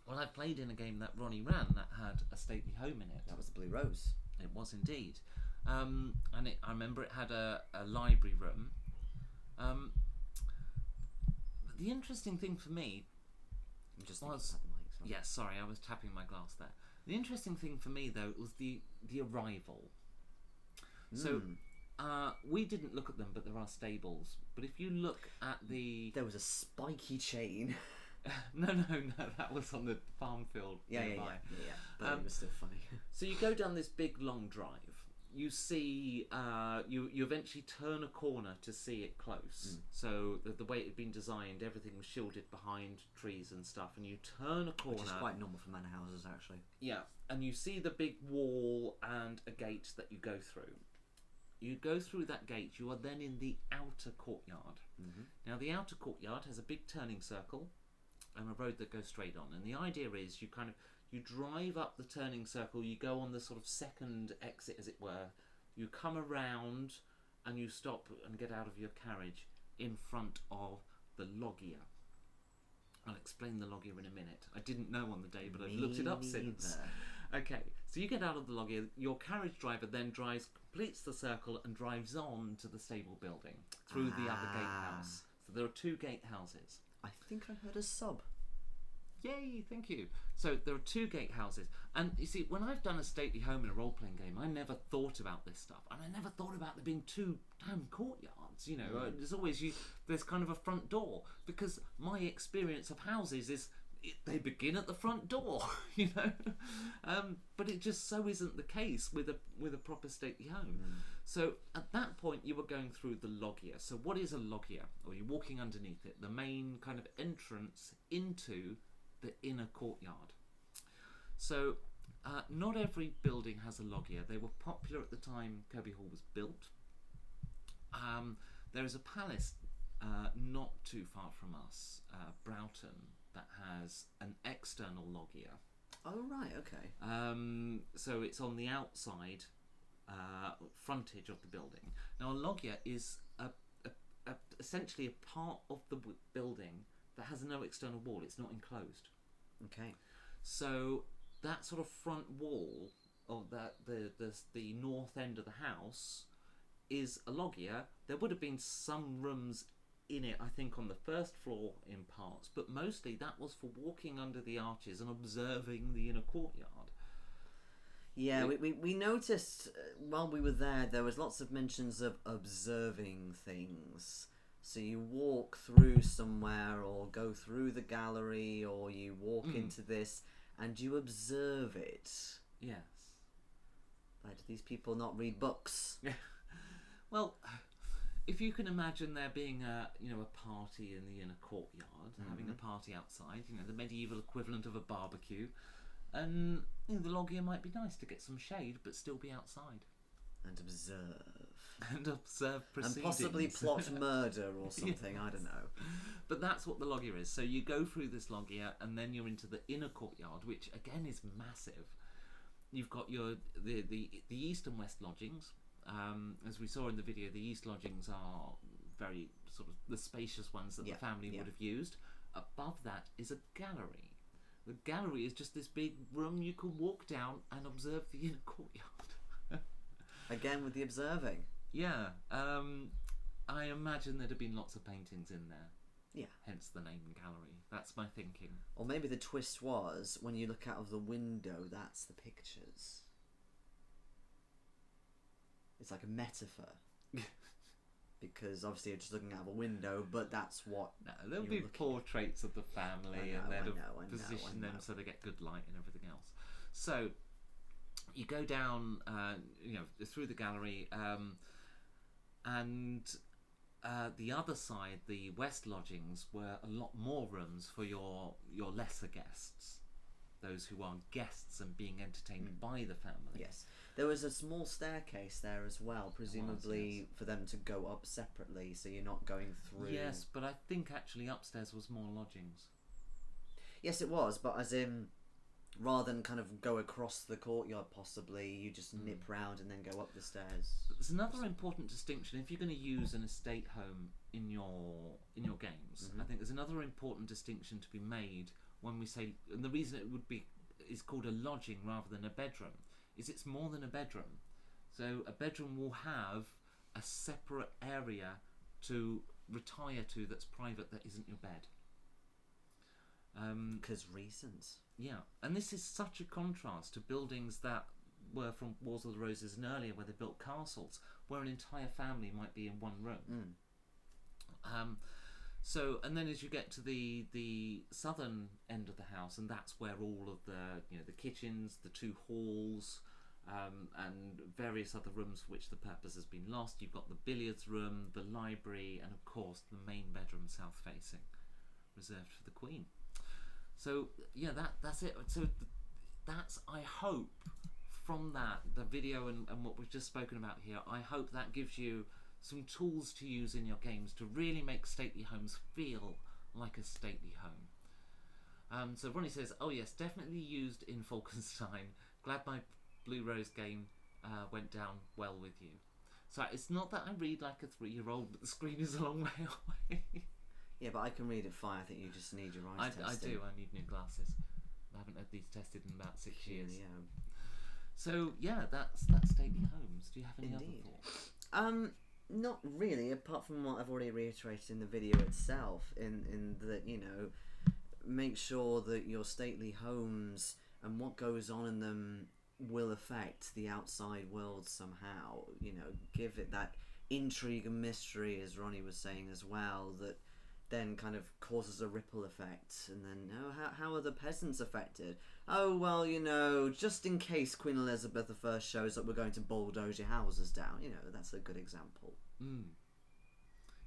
Well, I played in a game that Ronnie ran that had a stately home in it.
That was the Blue Rose.
It was indeed. And I remember it had a library room. The interesting thing for me was... Yes, sorry, I was tapping my glass there. The interesting thing for me, though, was the arrival. So, we didn't look at them, but there are stables. But if you look at the...
There was a spiky chain.
No, that was on the farm field nearby.
Yeah. But it was still funny.
So you go down this big, long drive. You see, you eventually turn a corner to see it close. So the way it had been designed, everything was shielded behind trees and stuff, and you turn a corner. Which is
quite normal for manor houses, actually. Yeah,
and you see the big wall and a gate that you go through. You go through that gate, you are then in the outer courtyard. Now the outer courtyard has a big turning circle and a road that goes straight on. And the idea is you drive up the turning circle, you go on the sort of second exit, as it were, you come around and you stop and get out of your carriage in front of the loggia. I'll explain the loggia in a minute. I didn't know on the day, but I've looked it up since. Okay, so you get out of the loggia, your carriage driver then completes the circle and drives on to the stable building through the other gatehouse. So there are two gatehouses.
I think I heard a sub.
Yay, thank you. So there are two gatehouses. And you see, when I've done a stately home in a role-playing game, I never thought about this stuff. And I never thought about there being two damn courtyards, There's always there's kind of a front door. Because my experience of houses is they begin at the front door, but it just so isn't the case with a proper stately home. So at that point you were going through the loggia. So what is a loggia? Or you're walking underneath it, the main kind of entrance into the inner courtyard. So not every building has a loggia. They were popular at the time Kirby Hall was built. There is a palace not too far from us, Broughton, that has an external loggia.
Oh right, okay.
So it's on the outside frontage of the building. Now a loggia is essentially a part of the building that has no external wall. It's not enclosed.
Okay.
So that sort of front wall of the north end of the house is a loggia. There would have been some rooms in it, I think, on the first floor in parts, but mostly that was for walking under the arches and observing the inner courtyard.
Yeah, we noticed while we were there was lots of mentions of observing things. So you walk through somewhere or go through the gallery or you walk into this and you observe it.
Yes.
Like, do these people not read books?
Well, if you can imagine there being a party in the inner courtyard, having a party outside, the medieval equivalent of a barbecue, and the loggia might be nice to get some shade but still be outside.
And observe.
And observe proceedings.
And possibly plot murder or something, yes. I don't know.
But that's what the loggia is. So you go through this loggia and then you're into the inner courtyard, which again is massive. You've got the east and west lodgings. As we saw in the video, the east lodgings are very sort of the spacious ones that the family would have used. Above that is a gallery. The gallery is just this big room you can walk down and observe the inner courtyard.
Again with the observing.
Yeah. I imagine there'd have been lots of paintings in there.
Yeah. Hence
the name gallery. That's my thinking.
Or maybe the twist was, when you look out of the window, that's the pictures. It's like a metaphor. because obviously you're just looking out of a window, but that's what.
No, there'll
you're
be
looking
portraits of the family, and
I
they'll
know.
position them so they get good light and everything else. So you go down, through the gallery, and the other side, the West lodgings, were a lot more rooms for your lesser guests, those who are guests and being entertained by the family.
Yes. There was a small staircase there as well, presumably
yes.
for them to go up separately, so you're not going through.
Yes, but I think actually upstairs was more lodgings.
Yes, it was, but as in, rather than kind of go across the courtyard, possibly, you just nip round and then go up the stairs.
There's another important distinction. If you're going to use an estate home in your games, I think there's another important distinction to be made when we say, and the reason it is called a lodging rather than a bedroom, is it's more than a bedroom. So a bedroom will have a separate area to retire to that's private, that isn't your bed.
Because reasons.
Yeah, and this is such a contrast to buildings that were from Wars of the Roses and earlier, where they built castles, where an entire family might be in one room. So, and then as you get to the southern end of the house, and that's where all of the kitchens, the two halls, and various other rooms for which the purpose has been lost. You've got the billiards room, the library, and of course the main bedroom south facing, reserved for the Queen. So yeah, that's it. So that's, I hope, from that, the video and what we've just spoken about here, I hope that gives you some tools to use in your games to really make stately homes feel like a stately home. So Ronnie says, oh yes, definitely used in Falkenstein. Glad my Blue Rose game went down well with you. So it's not that I read like a 3-year-old, but the screen is a long way away.
Yeah, but I can read it fine. I think you just need your eyes tested.
I do. I need new glasses. I haven't had these tested in about 6 years.
Yeah.
So yeah, that's stately homes. Do you have any other thoughts?
Not really, apart from what I've already reiterated in the video itself, in that, make sure that your stately homes and what goes on in them will affect the outside world somehow. Give it that intrigue and mystery, as Ronnie was saying as well, that then kind of causes a ripple effect. And then, how are the peasants affected? Oh, well, just in case Queen Elizabeth I shows up, we're going to bulldoze your houses down. That's a good example.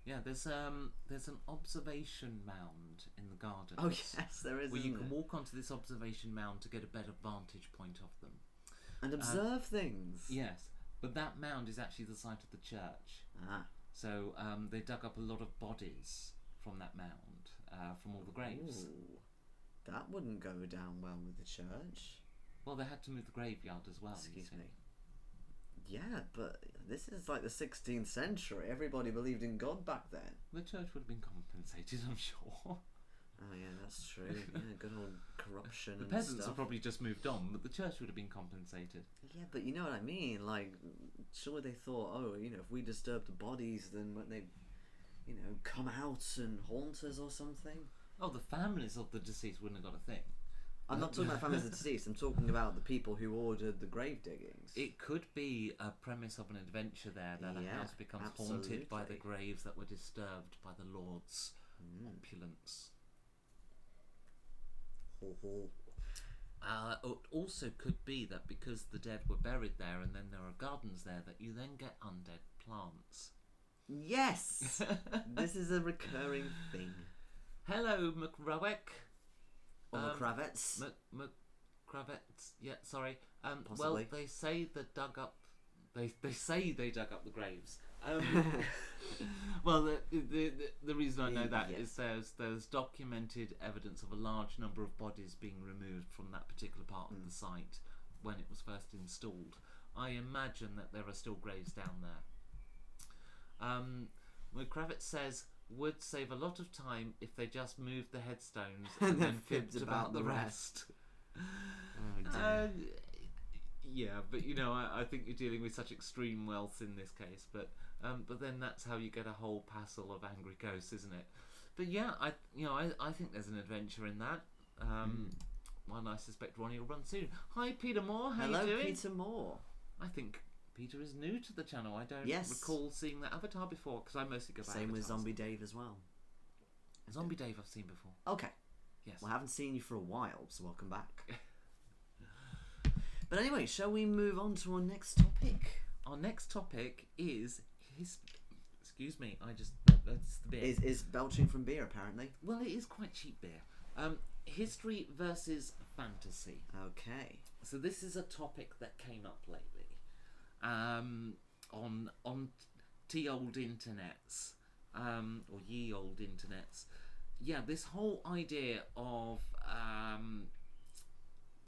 Yeah, there's an observation mound in the garden.
Oh yes, there is.
Where you can walk onto this observation mound to get a better vantage point of them
and observe things.
Yes, but that mound is actually the site of the church. So they dug up a lot of bodies from that mound, from all the graves.
Ooh, that wouldn't go down well with the church.
Well, they had to move the graveyard as well.
Excuse me. Yeah, but this is like the 16th century. Everybody believed in God back then.
The church would have been compensated, I'm sure.
Oh yeah, that's true. Yeah, good old corruption.
The
and
peasants
stuff.
have probably just moved on, but the church would have been compensated.
Yeah, but you know what I mean. Like, surely they thought, if we disturb the bodies, then when they, come out and haunt us or something.
Oh, the families of the deceased wouldn't have got a thing.
I'm not talking about families of the deceased. I'm talking about the people who ordered the grave diggings.
It could be a premise of an adventure there, that a house becomes haunted by the graves that were disturbed by the Lord's opulence. It also could be that because the dead were buried there and then there are gardens there, that you then get undead plants.
Yes! This is a recurring thing.
Hello, McRowick.
Or McCravets.
McCravets. Yeah, sorry.
Possibly.
Well, they say they dug up. They say they dug up the graves. Well, the reason I know that is there's documented evidence of a large number of bodies being removed from that particular part of the site when it was first installed. I imagine that there are still graves down there. McCravets says, would save a lot of time if they just moved the headstones and then fibbed about the rest.
Oh dear.
Yeah, but I think you're dealing with such extreme wealth in this case. But then that's how you get a whole passel of angry ghosts, isn't it? But yeah, I think there's an adventure in that. One I suspect Ronnie will run soon. Hi, Peter Moore. How you doing?
Hello, Peter Moore.
I think Peter is new to the channel. I don't
Yes.
recall seeing that avatar before because I mostly go by
Same with
avatars.
Zombie Dave as well.
Zombie Dave I've seen before.
Okay.
Yes.
Well, I haven't seen you for a while, so welcome back. But anyway, shall we move on to our next topic?
Our next topic is excuse me, that's the beer.
Is belching from beer, apparently.
Well, it is quite cheap beer. History versus fantasy.
Okay.
So this is a topic that came up lately, on t old internets, or ye old internets. Yeah, this whole idea of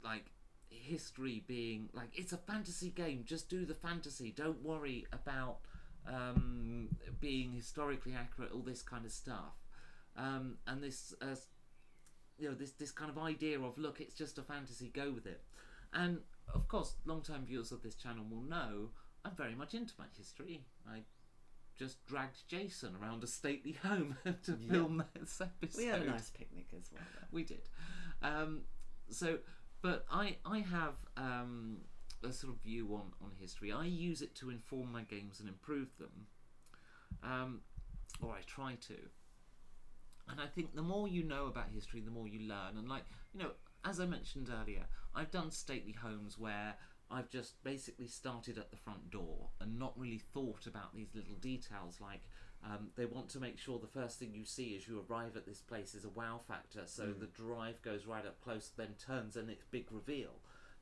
like history being like, it's a fantasy game, just do the fantasy, don't worry about being historically accurate, all this kind of stuff, and this this kind of idea of, look, it's just a fantasy, go with it. And of course, long-time viewers of this channel will know I'm very much into my history. I just dragged Jason around a stately home to film this episode.
We had a nice picnic as well, though.
We did. But I have a sort of view on history. I use it to inform my games and improve them, or I try to. And I think the more you know about history, the more you learn. And as I mentioned earlier, I've done stately homes where I've just basically started at the front door and not really thought about these little details, like they want to make sure the first thing you see as you arrive at this place is a wow factor, so the drive goes right up close, then turns, and it's big reveal.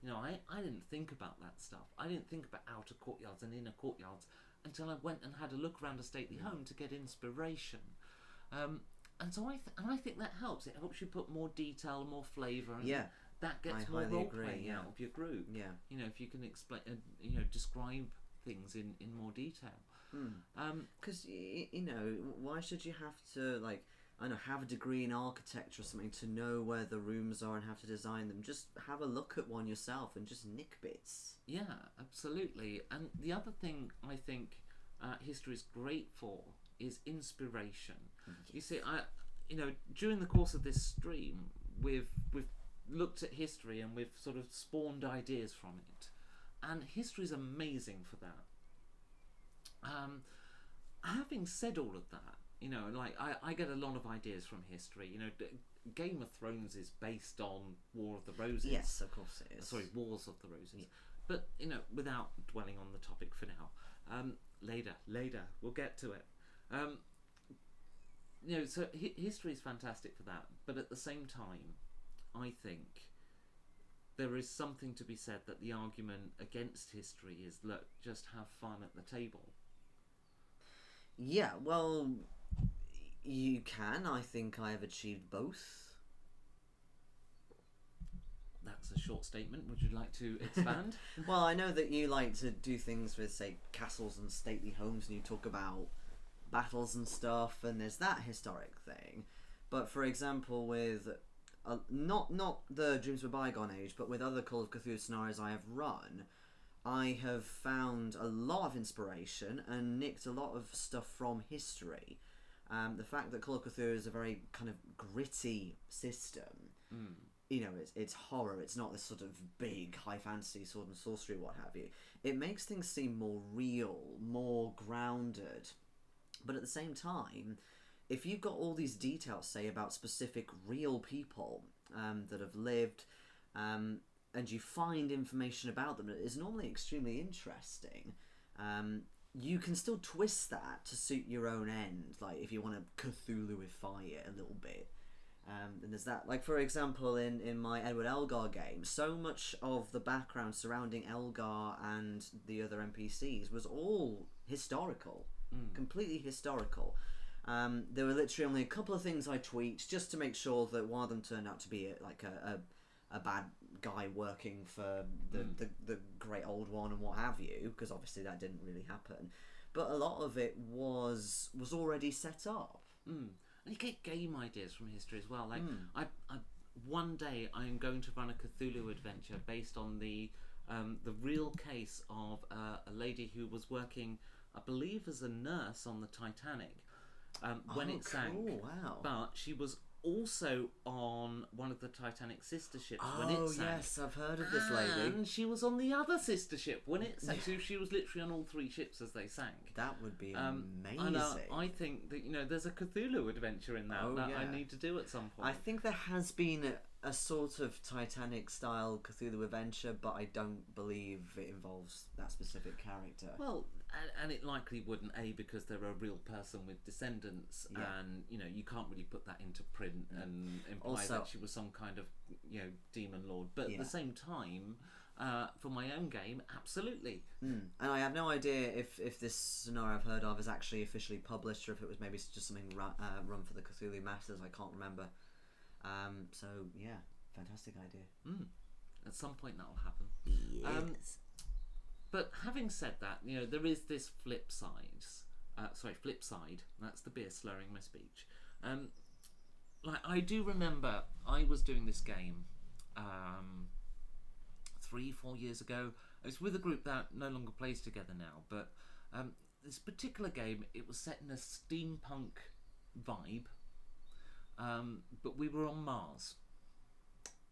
I didn't think about that stuff. I didn't think about outer courtyards and inner courtyards until I went and had a look around a stately home to get inspiration. And so I think that helps. It helps you put more detail, more flavour, and that gets more role playing out of your group. Yeah, if you can explain, describe things in more detail.
Because why should you have to have a degree in architecture or something to know where the rooms are and have to design them? Just have a look at one yourself and just nick bits.
Yeah, absolutely. And the other thing I think history is great for is inspiration. You see, during the course of this stream, we've looked at history and we've sort of spawned ideas from it, and history is amazing for that. Having said all of that, I get a lot of ideas from history. Game of Thrones is based on War of the Roses.
Yes, of course it is.
Sorry, Wars of the Roses. But without dwelling on the topic for now, later we'll get to it. So history is fantastic for that, but at the same time, I think there is something to be said that the argument against history is, look, just have fun at the table.
Yeah, well, you can. I think I have achieved both.
That's a short statement. Would you like to expand?
Well, I know that you like to do things with, say, castles and stately homes, and you talk about battles and stuff, and there's that historic thing. But for example, with not the Dreams of a Bygone Age, but with other Call of Cthulhu scenarios I have run, I have found a lot of inspiration and nicked a lot of stuff from history. The fact that Call of Cthulhu is a very kind of gritty system, it's horror, it's not this sort of big high fantasy sword and sorcery, what have you. It makes things seem more real, more grounded. But at the same time, if you've got all these details, say, about specific real people that have lived, and you find information about them that is normally extremely interesting, you can still twist that to suit your own end, like if you want to Cthulhuify it a little bit. And there's that, like for example, in my Edward Elgar game, so much of the background surrounding Elgar and the other NPCs was all historical. Completely historical. There were literally only a couple of things I tweaked just to make sure that one of them turned out to be a bad guy working for the great old one and what have you, because obviously that didn't really happen. But a lot of it was already set up.
And you get game ideas from history as well. Like I one day I am going to run a Cthulhu adventure based on the real case of a lady who was working, I believe, as a nurse on the Titanic when it sank.
Cool, wow.
But she was also on one of the Titanic sister ships when it
Oh
sank.
yes, I've heard of this lady.
And she was on the other sister ship when it sank. So she was literally on all 3 ships as they sank.
That would be amazing.
And I think that there's a Cthulhu adventure in that that I need to do at some point.
I think there has been a sort of Titanic style Cthulhu adventure, but I don't believe it involves that specific character.
Well, and it likely wouldn't, because they're a real person with descendants, and you can't really put that into print and imply
Also,
that she was some kind of demon lord. But at the same time, for my own game, absolutely.
And I have no idea if this scenario I've heard of is actually officially published, or if it was maybe just something run for the Cthulhu Masters. I can't remember. So yeah, fantastic idea.
At some point that will happen.
Yes.
But having said that, there is this flip side. That's the beer slurring my speech. I do remember I was doing this game 3-4 years ago. I was with a group that no longer plays together now, but this particular game, it was set in a steampunk vibe, but we were on Mars.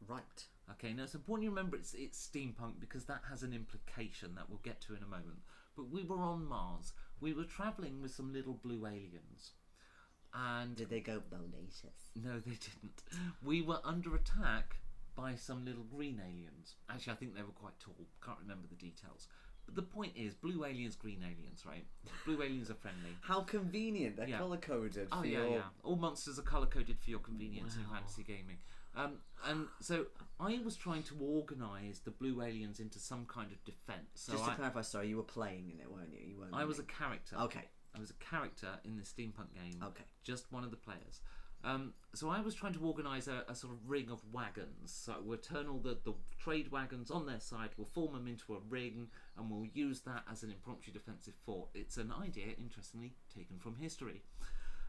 Right.
Okay, now it's important you remember it's steampunk, because that has an implication that we'll get to in a moment. But we were on Mars. We were travelling with some little blue aliens. And
did they go bodacious?
No, they didn't. We were under attack by some little green aliens. Actually, I think they were quite tall. Can't remember the details. But the point is, blue aliens, green aliens, right? Blue aliens are friendly.
How convenient. They're colour-coded.
Oh, yeah. All monsters are colour-coded for your convenience in fantasy gaming. And so I was trying to organise the blue aliens into some kind of defence. So
just to clarify, sorry, you were playing in it, weren't you? You weren't.
I was a character.
Okay.
I was a character in the steampunk game.
Okay.
Just one of the players. So I was trying to organise a sort of ring of wagons. So we'll turn all the trade wagons on their side, we'll form them into a ring, and we'll use that as an impromptu defensive fort. It's an idea, interestingly, taken from history.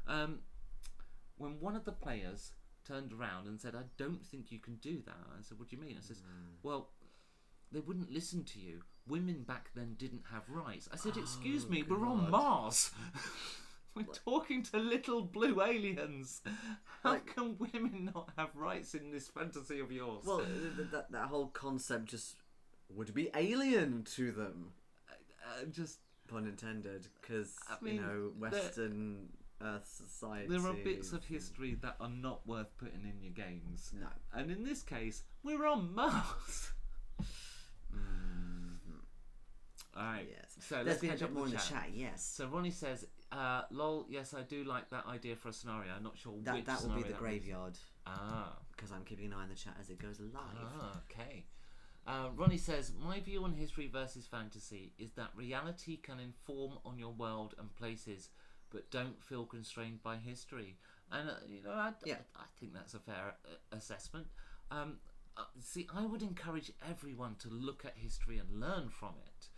When one of the players turned around and said, "I don't think you can do that," I said, "What do you mean?" I says, "Well, they wouldn't listen to you. Women back then didn't have rights." I said, "Excuse me, we're on Mars." We're talking to little blue aliens. How can women not have rights in this fantasy of yours?
Well, that whole concept just would be alien to them.
Just
pun intended, because Western Earth society.
There are bits of history that are not worth putting in your games.
No.
And in this case, we're on Mars. Alright,
yes.
So
there's been a
catch
bit
up
more in
the
the
chat.
chat, yes.
So Ronnie says, lol, yes, I do like that idea for a scenario. I'm not sure which
that will
scenario
be the graveyard.
Ah.
Because I'm keeping an eye on the chat as it goes live.
Ah, okay. Ronnie says, my view on history versus fantasy is that reality can inform on your world and places, but don't feel constrained by history. And, I think that's a fair assessment. See, I would encourage everyone to look at history and learn from it.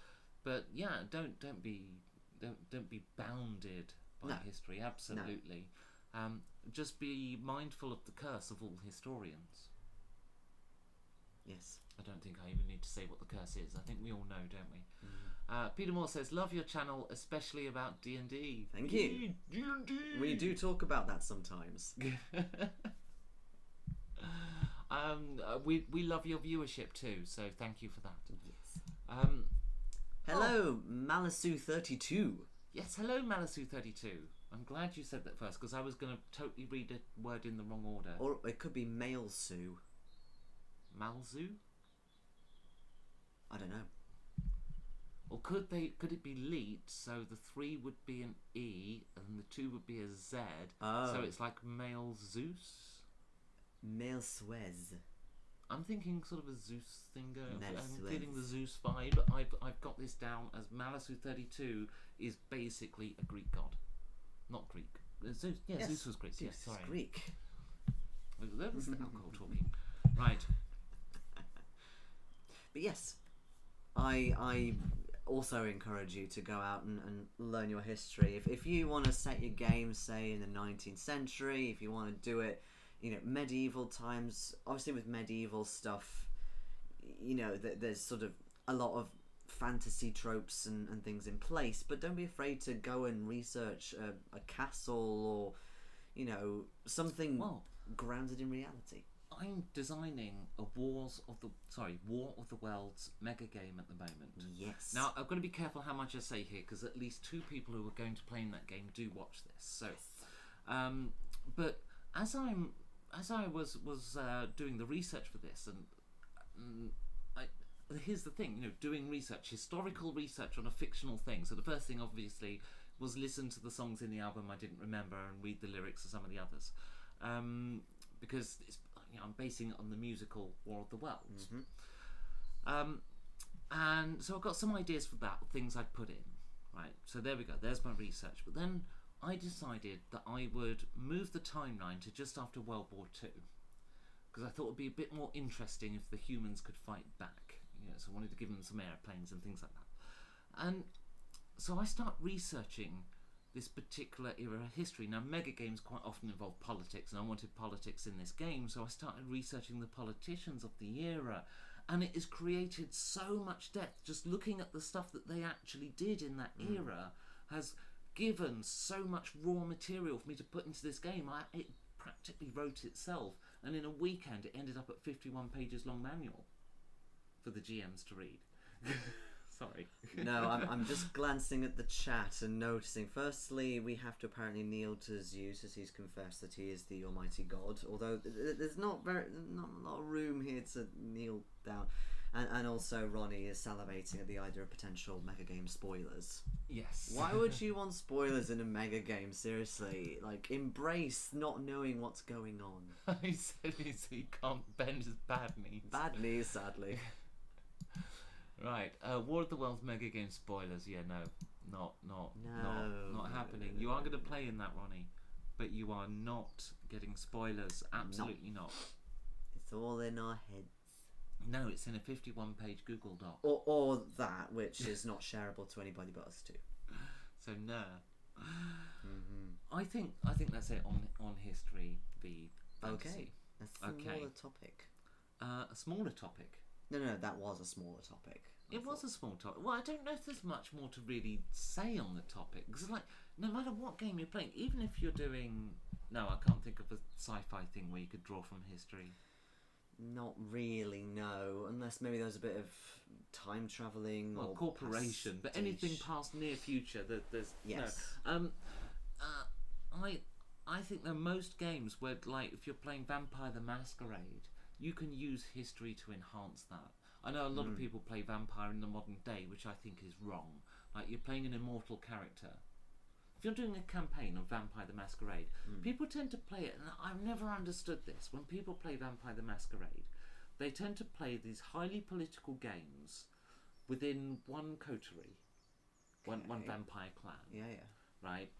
But yeah, don't be bounded by history. Absolutely. No. Just be mindful of the curse of all historians.
Yes.
I don't think I even need to say what the curse is. I think we all know, don't we? Mm-hmm. Peter Moore says, love your channel, especially about D&D.
Thank you.
D&D.
We do talk about that sometimes.
We love your viewership too, so thank you for that.
Yes. Hello, Malisu32.
Yes, hello, Malisu32. I'm glad you said that first, because I was going to totally read a word in the wrong order.
Or it could be Mailsu.
Malzu?
I don't know.
Or could it be Leet, so the 3 would be an E, and the 2 would be a Z, so it's like Male Zeus?
Male Suez.
I'm thinking sort of a Zeus thing going. I'm feeling the
Zeus.
Zeus vibe. I've got this down as Malisu32 is basically a Greek god. Not Greek. Zeus. Yeah, yes. Zeus was Greek.
Zeus
yes, sorry.
is Greek.
That was the alcohol talking. Right.
But yes, I also encourage you to go out and learn your history. If you want to set your game, say, in the 19th century, if you want to do it, medieval times, obviously with medieval stuff, there's sort of a lot of fantasy tropes and things in place, but don't be afraid to go and research a castle or, something grounded in reality.
I'm designing a War of the Worlds mega game at the moment.
Yes.
Now I've got to be careful how much I say here, because at least 2 people who are going to play in that game do watch this. So, but as I was doing the research for this, and here's the thing, doing research, historical research on a fictional thing. So the first thing, obviously, was listen to the songs in the album I didn't remember and read the lyrics of some of the others, because it's, I'm basing it on the musical War of the Worlds. And so I've got some ideas for that, things I'd put in. Right, so there we go. There's my research. But then I decided that I would move the timeline to just after World War II, because I thought it would be a bit more interesting if the humans could fight back. So I wanted to give them some airplanes and things like that. And so I start researching this particular era of history. Now, mega games quite often involve politics, and I wanted politics in this game, so I started researching the politicians of the era, and it has created so much depth. Just looking at the stuff that they actually did in that era has given so much raw material for me to put into this game. It practically wrote itself, and in a weekend it ended up at 51 pages long manual for the GMs to read. Sorry.
No, I'm just glancing at the chat and noticing. Firstly, we have to apparently kneel to Zeus, as he's confessed that he is the Almighty God. Although there's not a lot of room here to kneel down. And also Ronnie is salivating at the idea of potential mega game spoilers.
Yes.
Why would you want spoilers in a mega game? Seriously, like, embrace not knowing what's going on.
He said he can't bend his bad knees.
Bad knees, sadly.
Right, War of the Worlds mega game spoilers. Yeah, not happening. You are going to play in that, Ronnie, but you are not getting spoilers. Absolutely not.
It's all in our heads.
No, it's in a 51-page Google Doc.
Or that, which is not shareable to anybody but us two.
So no. I think that's it on history v fantasy.
Okay, a smaller topic.
A smaller topic.
No, that was a smaller topic.
It was a small topic. Well, I don't know if there's much more to really say on the topic, because like, no matter what game you're playing, even if you're doing... No, I can't think of a sci-fi thing where you could draw from history.
Not really, no. Unless maybe there was a bit of time travelling or
corporation, but anything past near future, there's...
Yes.
No. I think that most games where, like, if you're playing Vampire the Masquerade, you can use history to enhance that. I know a lot of people play Vampire in the modern day, which I think is wrong. Like, you're playing an immortal character. If you're doing a campaign of Vampire the Masquerade, people tend to play it, and I've never understood this. When people play Vampire the Masquerade, they tend to play these highly political games within one coterie, one vampire clan.
Yeah.
Right?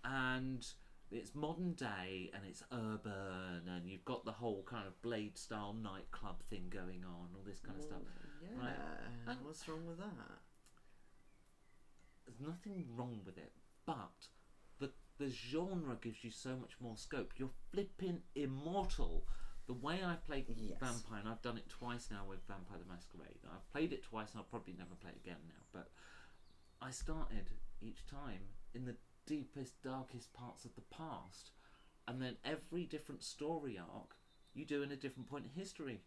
And it's modern day and it's urban, and you've got the whole kind of Blade style nightclub thing going on, all this kind of stuff.
Yeah.
Right?
What's wrong with that?
There's nothing wrong with it, but the genre gives you so much more scope. You're flipping immortal. The way I play Vampire, and I've done it twice now with Vampire the Masquerade. I've played it twice and I'll probably never play it again now, but I started each time in the deepest, darkest parts of the past, and then every different story arc you do in a different point in history,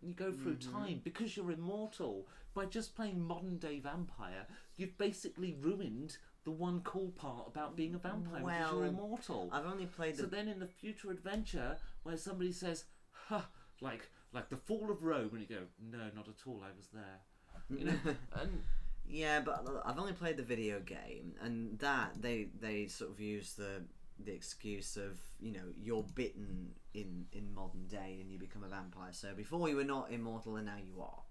and you go through time. Because you're immortal, by just playing modern day Vampire, you've basically ruined the one cool part about being a vampire, because you're immortal.
I've only played
so then in the future adventure where somebody says, like the fall of Rome, and you go, no, not at all, I was there. And
yeah, but I've only played the video game, and that they sort of use the excuse of, you're bitten in modern day and you become a vampire. So before you were not immortal and now you are.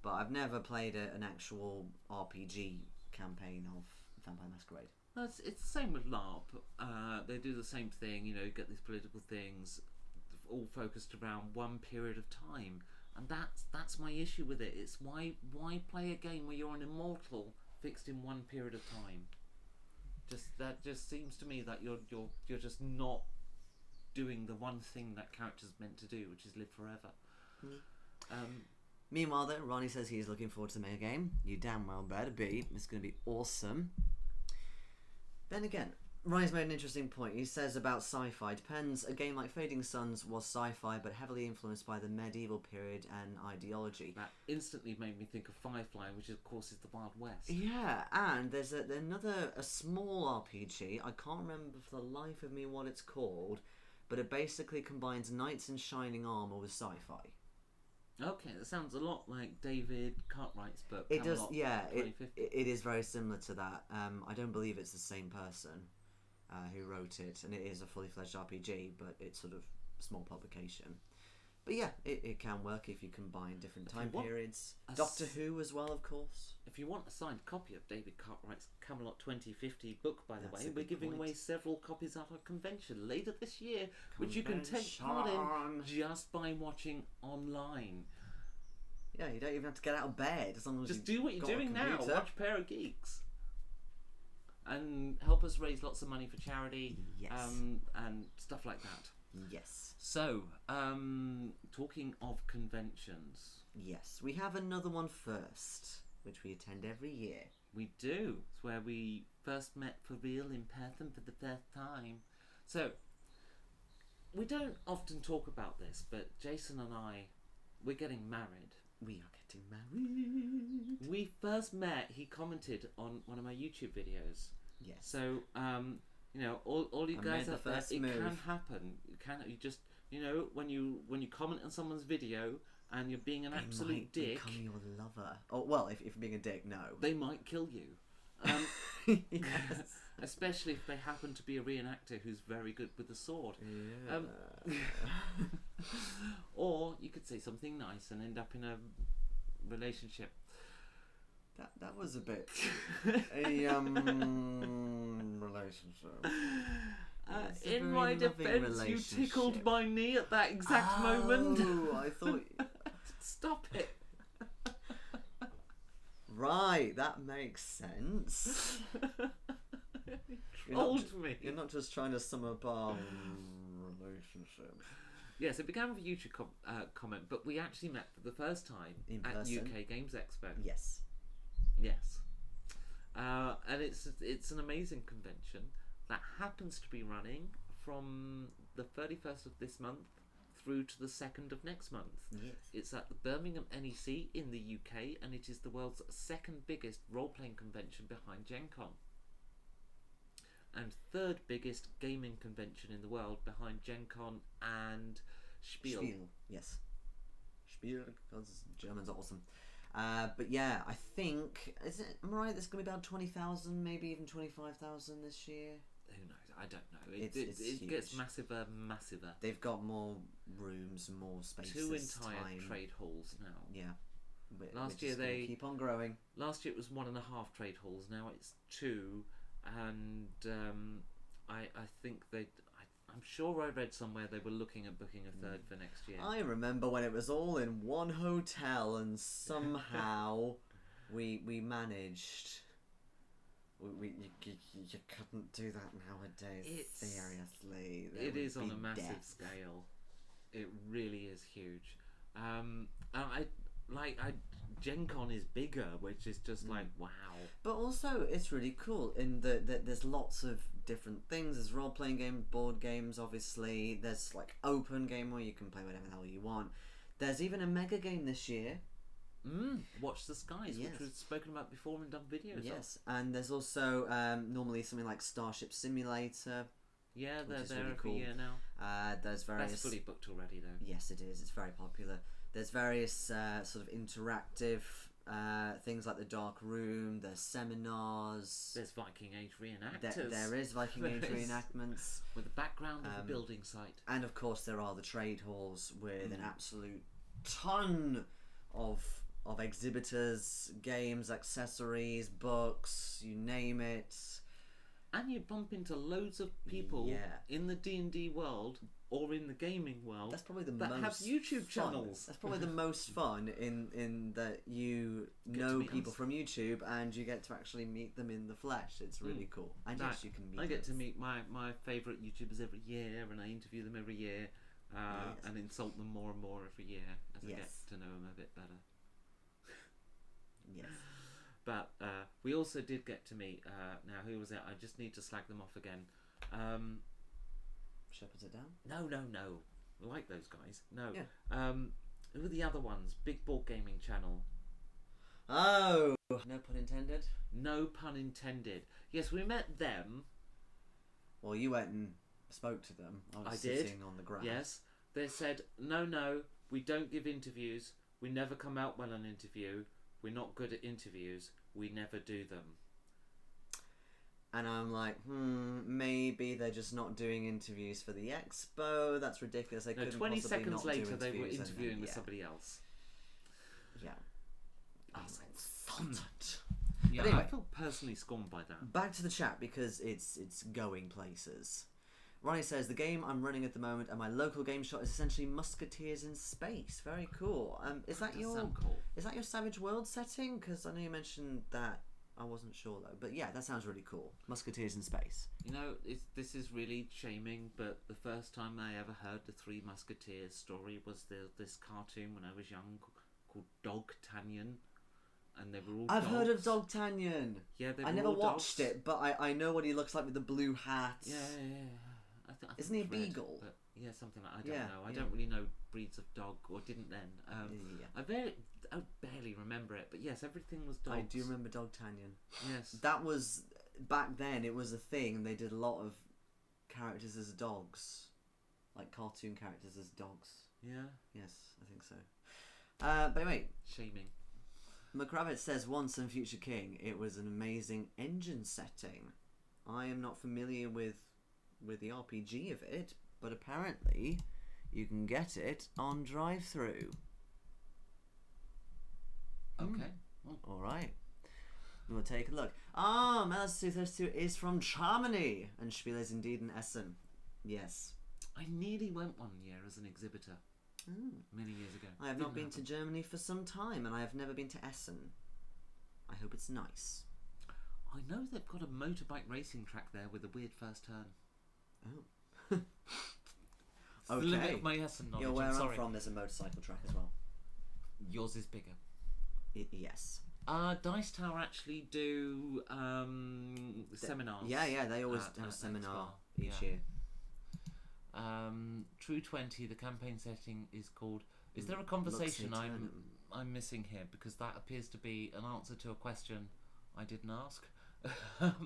But I've never played an actual RPG campaign of Vampire Masquerade.
It's the same with LARP. They do the same thing. You get these political things, all focused around one period of time. And that's my issue with it. It's why play a game where you're an immortal fixed in one period of time? That just seems to me that you're just not doing the one thing that character's meant to do, which is live forever.
Meanwhile, though, Ronnie says he's looking forward to the mega game. You damn well better be. It's going to be awesome. Then again, Ryan's made an interesting point. He says about sci-fi, depends. A game like Fading Suns was sci-fi, but heavily influenced by the medieval period and ideology.
That instantly made me think of Firefly, which of course is the Wild West.
Yeah, and there's a small RPG. I can't remember for the life of me what it's called, but it basically combines knights in shining armor with sci-fi.
Okay, that sounds a lot like David Cartwright's book.
It does,
Camelot
yeah.
2050.
It is very similar to that. I don't believe it's the same person who wrote it, and it is a fully fledged RPG, but it's sort of small publication. But yeah, it can work if you combine different time periods. Doctor Who as well, of course.
If you want a signed copy of David Cartwright's Camelot 2050 book, by the
That's
way,
a
we're
good
giving
point.
away several copies at our convention later this year, which you can take part in just by watching online.
Yeah, you don't even have to get out of bed as long as
Just
you've
do what you're
got a
doing now.
computer.
Watch Pair of Geeks. And help us raise lots of money for charity.
Yes.
And stuff like that.
Yes.
So, talking of conventions.
Yes. We have another one first, which we attend every year.
We do. It's where we first met for real in person for the first time. So, we don't often talk about this, but Jason and I, we're getting married.
We are getting married.
We first met, he commented on one of my YouTube videos.
Yes.
So, you know, all you
I
guys
made
out
the
there,
first
it
move.
can happen. You just, you know, when you comment on someone's video and you're being an
They
absolute
might
dick,
become your lover. Oh well, if you're being a dick, no.
they might kill you.
Yes.
Especially if they happen to be a reenactor who's very good with the sword.
Yeah.
Or you could say something nice and end up in a relationship.
That was a bit a relationship. It's a
In
very
my
loving
defence, you tickled
relationship.
my knee at that exact moment.
Oh, I thought.
Stop it.
Right, that makes sense.
Trolled me.
You're not just trying to sum up our relationship.
Yes, it began with a YouTube comment, but we actually met for the first time
In
at
person?
UK Games Expo.
Yes.
Yes. And it's an amazing convention that happens to be running from the 31st of this month through to the 2nd of next month.
Yes.
It's at the Birmingham NEC in the UK, and it is the world's second biggest role-playing convention behind Gen Con. And third biggest gaming convention in the world behind Gen Con and Spiel.
Yes. Spiel, because German's awesome. But yeah, I think, am I right, there's going to be about 20,000, maybe even 25,000 this year?
Who knows? I don't know.
It's
It gets
huge.
massiver.
They've got more rooms, more space.
2 entire trade halls now.
Yeah.
Last
We're
year
just gonna
they-
keep on growing.
Last year it was 1.5 trade halls. Now it's 2, and I think I'm sure I read somewhere they were looking at booking a third for next year.
I remember when it was all in one hotel, and somehow we managed. You couldn't do that nowadays. Seriously, there
It
would
is on
be
a massive
death.
scale. It really is huge. And Gen Con is bigger, which is just like wow.
But also, it's really cool in that there's lots of different things. There's role-playing games, board games, obviously. There's like open game where you can play whatever the hell you want. There's even a mega game this year.
Watch the Skies,
Yes.
which we've spoken about before and done videos
Yes, and there's also normally something like Starship Simulator.
of. Yeah, they're
is
there
really
every
cool.
year now.
There's various.
That's fully booked already, though.
Yes, it is. It's very popular. There's various sort of interactive things like the Dark Room. There's seminars.
There's Viking Age reenactors.
There is Viking Age
There is.
reenactments.
With the background of the building site.
And of course, there are the trade halls with an absolute ton of exhibitors, games, accessories, books, you name it.
And you bump into loads of people in the D&D world or in the gaming world
That's probably the
that
most
have YouTube
fun.
channels.
That's probably the most fun in that you
Get to
know
meet
people
us.
from YouTube and you get to actually meet them in the flesh. It's really cool. And
That-
yes, you can meet
I get
us.
to meet my favourite YouTubers every year, and I interview them every year, and insult them more and more every year as I get
Yes.
to know them a bit better.
Yes.
But We also did get to meet. Now, who was it? I just need to slag them off again.
Shepherds it down.
No. I like those guys. No.
Yeah.
Who are the other ones? Big Board Gaming Channel.
Oh, no pun intended.
No pun intended. Yes, we met them.
Well, you went and spoke to them. I was sitting on the grass.
Yes. They said, no, we don't give interviews. We never come out well on interview. We're not good at interviews. We never do them.
And I'm like, maybe they're just not doing interviews for the Expo. That's ridiculous. They couldn't
20
possibly
seconds
not
later,
do
they were
interviews
interviewing with somebody else.
Yeah.
I was insulted. Yeah,
But anyway,
I felt personally scorned by that.
back to the chat because it's going places. Ronnie says, the game I'm running at the moment at my local game shop is essentially Musketeers in Space. Very cool. Is that your
Sound cool.
Is that your Savage World setting? Because I know you mentioned that. I wasn't sure though. But yeah, that sounds really cool. Musketeers in Space.
You know, this is really shaming, but the first time I ever heard the Three Musketeers story was this cartoon when I was young called Dogtanion. And they were all
I've
dogs.
heard of Dogtanion.
Yeah, they were
I never
all
watched
dogs.
it, but I know what he looks like with the blue hat.
Yeah. I
Isn't he a
it's red,
beagle?
but yeah, something like I don't
Yeah,
know. I
yeah.
don't really know breeds of dog, or didn't then.
Yeah.
I barely remember it, but yes, everything was dogs.
I do remember Dogtanion.
Yes.
That was back then. It was a thing, and they did a lot of characters as dogs, like cartoon characters as dogs.
Yeah.
Yes, I think so. But anyway,
Shaming.
McRabbit says once in Future King, it was an amazing engine setting. I am not familiar with the RPG of it, but apparently you can get it on drive-through.
Okay.
All right. We'll take a look. Ah, Melas232 is from Germany, and Spiel is indeed in Essen. Yes.
I nearly went one year as an exhibitor many years ago.
I have not been to Germany for some time, and I have never been to Essen. I hope it's nice.
I know they've got a motorbike racing track there with a weird first turn.
Oh.
It's the limit of my Essen knowledge.
Yeah, where
I'm
I'm
sorry.
from, there's a motorcycle track as well.
Yours is bigger.
Yes.
Dice Tower actually do seminars.
Yeah, they always
at
have a seminar
Expo.
each
Yeah.
year.
True 20, the campaign setting is called. Is there a
Lux
conversation
Aeternum.
I'm missing here? Because that appears to be an answer to a question I didn't ask.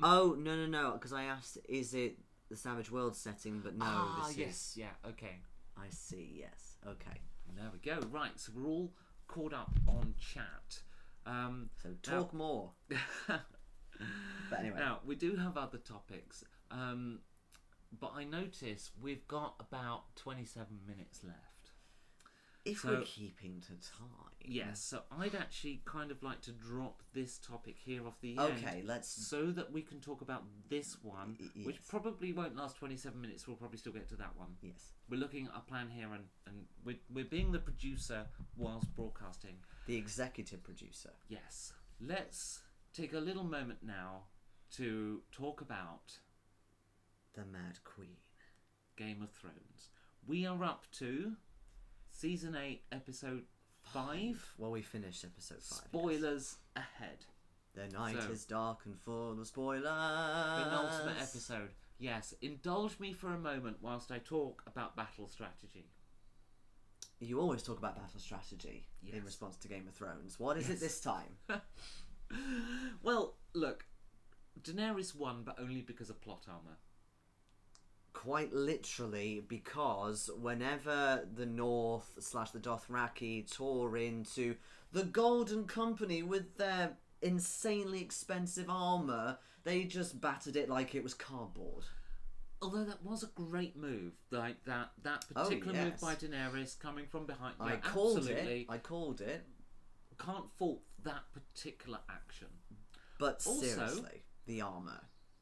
Oh, no, because I asked, is it the Savage World setting, but no, this
yes,
is...
yeah, okay.
I see, yes, okay.
There we go. Right, so we're all caught up on chat.
So talk more. But anyway.
Now, we do have other topics, but I notice we've got about 27 minutes left.
If
So-
we're keeping to time.
Yes, so I'd actually kind of like to drop this topic here off the end.
Okay, let's...
So that we can talk about this one, which
Yes.
probably won't last 27 minutes. We'll probably still get to that one.
Yes.
We're looking at our plan here, and we're being the producer whilst broadcasting.
The executive producer.
Yes. Let's take a little moment now to talk about
The Mad Queen.
Game of Thrones. We are up to Season 8, Episode 5.
Well, we finished episode 5.
Spoilers ahead.
The night
So-
is dark and full of spoilers.
Penultimate episode. Yes, indulge me for a moment whilst I talk about battle strategy.
You always talk about battle strategy in
Yes.
response to Game of Thrones. What is
Yes.
it this time?
Well, look, Daenerys won, but only because of plot armor.
Quite literally, because whenever the North / the Dothraki tore into the Golden Company with their insanely expensive armour, they just battered it like it was cardboard.
Although that was a great move, like that particular move
yes.
by Daenerys coming from behind.
I
Yeah,
called
absolutely.
it. I called it.
Can't fault that particular action.
But
Also-
seriously, the armour.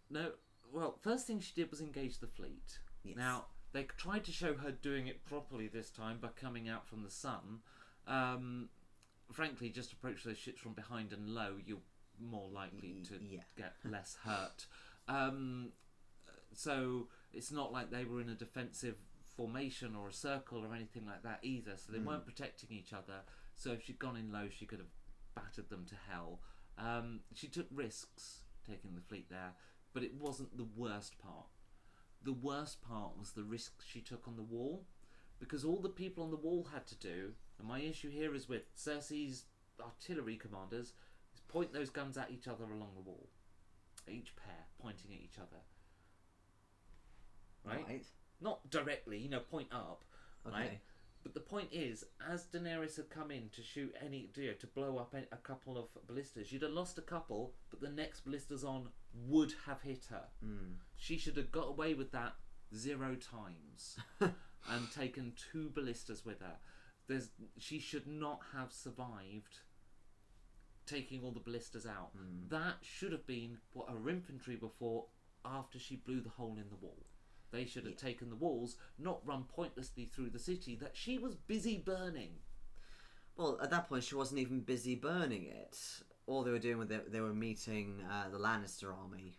No, well, first thing she did was engage the fleet.
Yes.
Now, they tried to show her doing it properly this time by coming out from the sun. Frankly, just approach those ships from behind and low, you're more likely to
Yeah.
get less hurt. So it's not like they were in a defensive formation or a circle or anything like that either. So they weren't protecting each other. So if she'd gone in low, she could have battered them to hell. She took risks taking the fleet there, but it wasn't the worst part. The worst part was the risks she took on the wall, because all the people on the wall had to do, and my issue here is with Cersei's artillery commanders, is point those guns at each other along the wall. Each pair pointing at each other. Right? Not directly, point up.
Okay.
Right? But the point is, as Daenerys had come in to shoot to blow up a couple of ballistas, you'd have lost a couple, but the next ballistas on would have hit her. She should have got away with that 0 times and taken 2 ballistas with her. She should not have survived taking all the ballistas out. That should have been what her infantry were for after she blew the hole in the wall. They should have taken the walls, not run pointlessly through the city that she was busy burning.
Well, at that point, she wasn't even busy burning it. All they were doing was they were meeting the Lannister army.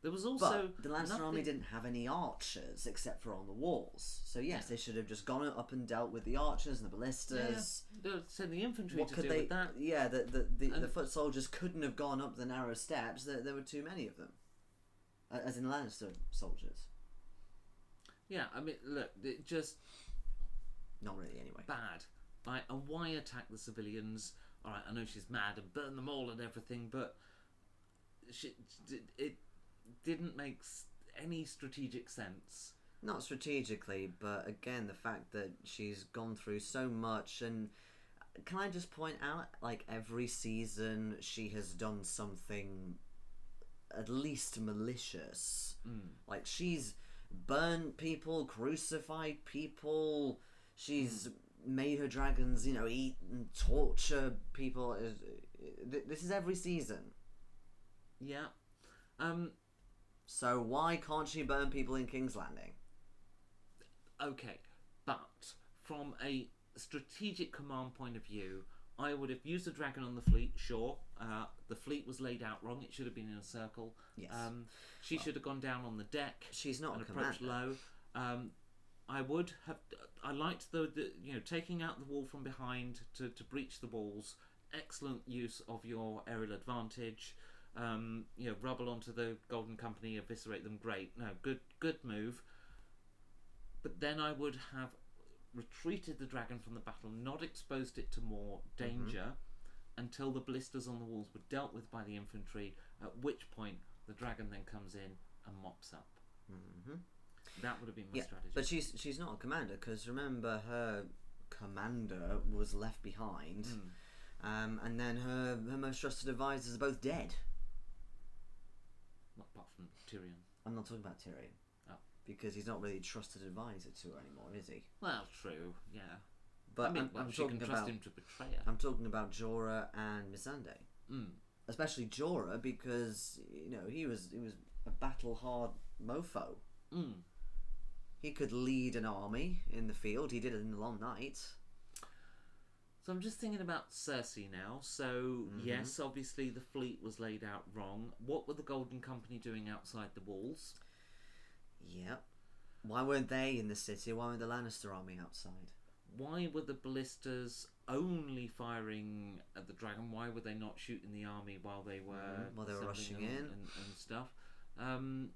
There was also...
But the Lannister army didn't have any archers except for on the walls. So yes, they should have just gone up and dealt with the archers and the ballistas.
Send the infantry to deal with that.
Yeah, the foot soldiers couldn't have gone up the narrow steps. There were too many of them. As in Lannister soldiers.
Yeah, I mean, look, it just...
Not really, anyway.
Bad. Like, and why attack the civilians? Alright, I know she's mad and burn them all and everything, but it didn't make any strategic sense.
Not strategically, but again, the fact that she's gone through so much, and can I just point out, like, every season she has done something at least malicious. Like, she's burnt people, crucified people, she's made her dragons, eat and torture people. This is every season.
Yeah.
So why can't she burn people in King's Landing?
Okay, but from a strategic command point of view, I would have used a dragon on the fleet, sure. The fleet was laid out wrong. It should have been in a circle.
Yes.
She should have gone down on the deck.
She's not
and
a
approached
commander.
low. I would have. I liked the taking out the wall from behind to breach the walls. Excellent use of your aerial advantage. Rubble onto the Golden Company, eviscerate them. Great. No, good move. But then I would have retreated the dragon from the battle, not exposed it to more danger until the blisters on the walls were dealt with by the infantry, at which point the dragon then comes in and mops up. That would have been my strategy.
But she's not a commander, because remember, her commander was left behind, and then her most trusted advisors are both dead.
Not apart from Tyrion.
I'm not talking about Tyrion. Because he's not really a trusted advisor to her anymore, is he?
Well, true, yeah.
But
I mean,
I'm
she
talking
can trust
about
him to betray her.
I'm talking about Jorah and Missandei. Especially Jorah, because he was a battle hard mofo. He could lead an army in the field. He did it in the Long Night.
So I'm just thinking about Cersei now. So yes, obviously the fleet was laid out wrong. What were the Golden Company doing outside the walls?
Yep. Why weren't they in the city? Why weren't the Lannister army outside?
Why were the ballistas only firing at the dragon? Why were they not shooting the army while they were
rushing
and,
in
and stuff? And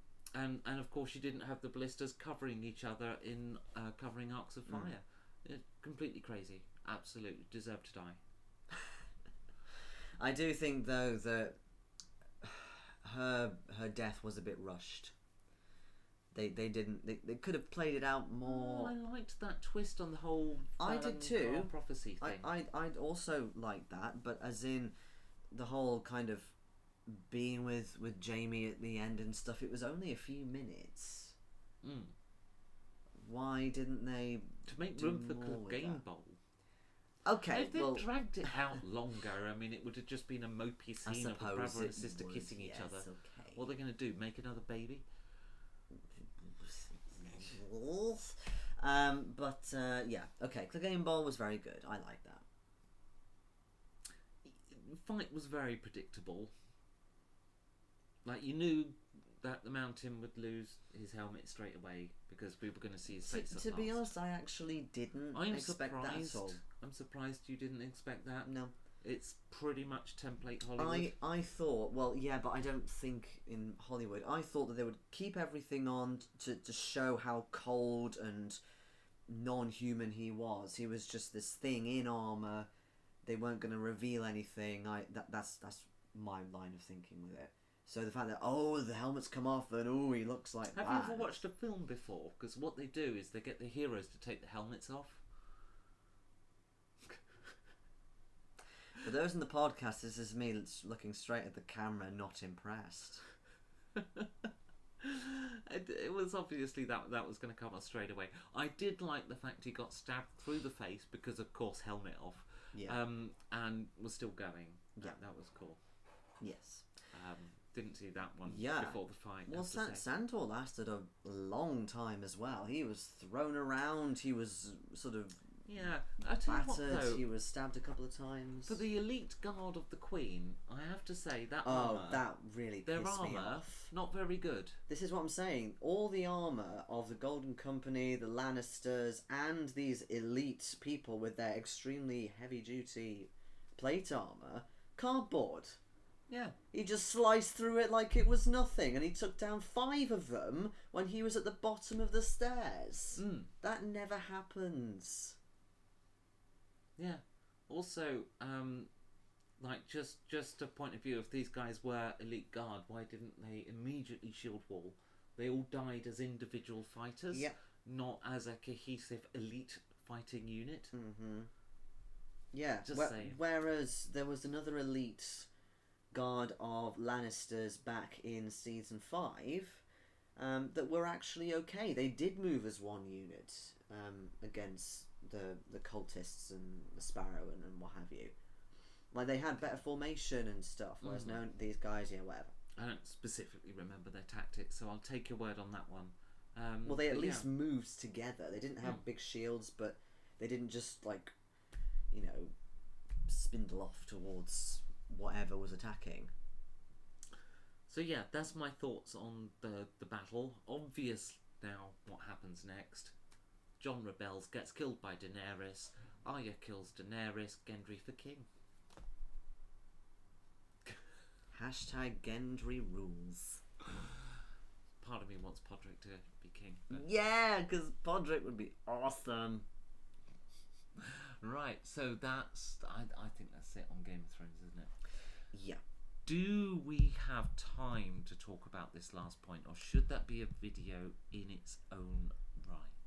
of course you didn't have the ballistas covering each other in covering arcs of fire. Completely crazy. Absolutely deserved to die.
I do think though that her death was a bit rushed. They could have played it out more.
I liked that twist on the whole
I did too.
Prophecy thing.
I'd also like that, but as in the whole kind of being with Jaime at the end and stuff, it was only a few minutes. Why didn't they
to make room for Clegane Bowl?
Okay,
if they dragged it out longer, I mean, it would have just been a mopey scene of a brother and sister kissing each other.
Okay.
What are they going to do? Make another baby?
Yeah, okay. Clegane Bowl was very good. I like that.
Fight was very predictable. Like, you knew that the Mountain would lose his helmet straight away because we were going to see his face.
To be honest, I actually didn't expect that at all.
I'm surprised you didn't expect that.
No,
It's pretty much template Hollywood.
I thought, well, yeah, but I don't think in Hollywood. I thought that they would keep everything on to show how cold and non-human he was. He was just this thing in armor. They weren't going to reveal anything. That's my line of thinking with it. So the fact that the helmet's come off and he looks like
Have
that.
you ever watched a film before? Because what they do is they get the heroes to take the helmets off.
For those in the podcast, this is me looking straight at the camera, not impressed.
It was obviously that was going to come up straight away. I did like the fact he got stabbed through the face because, of course, helmet off.
Yeah.
And was still going.
Yeah.
That was cool.
Yes.
Didn't see that one
Yeah.
before the fight.
Well, Santor lasted a long time as well. He was thrown around. He was sort of
I tell you what,
battered.
though,
He was stabbed a couple of times.
for the elite guard of the Queen, I have to say that armor,
that really
their
pissed me
armor,
off.
not very good.
This is what I'm saying. All the armor of the Golden Company, the Lannisters, and these elite people with their extremely heavy-duty plate armor, cardboard.
Yeah.
He just sliced through it like it was nothing, and he took down 5 of them when he was at the bottom of the stairs. That never happens.
Yeah. Also, like just a point of view, if these guys were elite guard, why didn't they immediately shield wall? They all died as individual fighters, not as a cohesive elite fighting unit.
Mm-hmm. Yeah.
Just saying.
Whereas there was another elite guard of Lannisters back in season 5 that were actually okay. They did move as one unit against the cultists and the Sparrow and what have you. Like, they had better formation and stuff, whereas now these guys, whatever.
I don't specifically remember their tactics, so I'll take your word on that one.
Well, they at least moved together. They didn't have big shields, but they didn't just, like, spindle off towards whatever was attacking.
So yeah, that's my thoughts on the battle. Obvious now what happens next. Jon rebels, gets killed by Daenerys. Arya kills Daenerys. Gendry for king.
Hashtag Gendry rules.
Part of me wants Podrick to be king. But...
yeah, because Podrick would be awesome.
Right, so that's... I think that's it on Game of Thrones, isn't it?
Yeah.
Do we have time to talk about this last point, or should that be a video in its own right?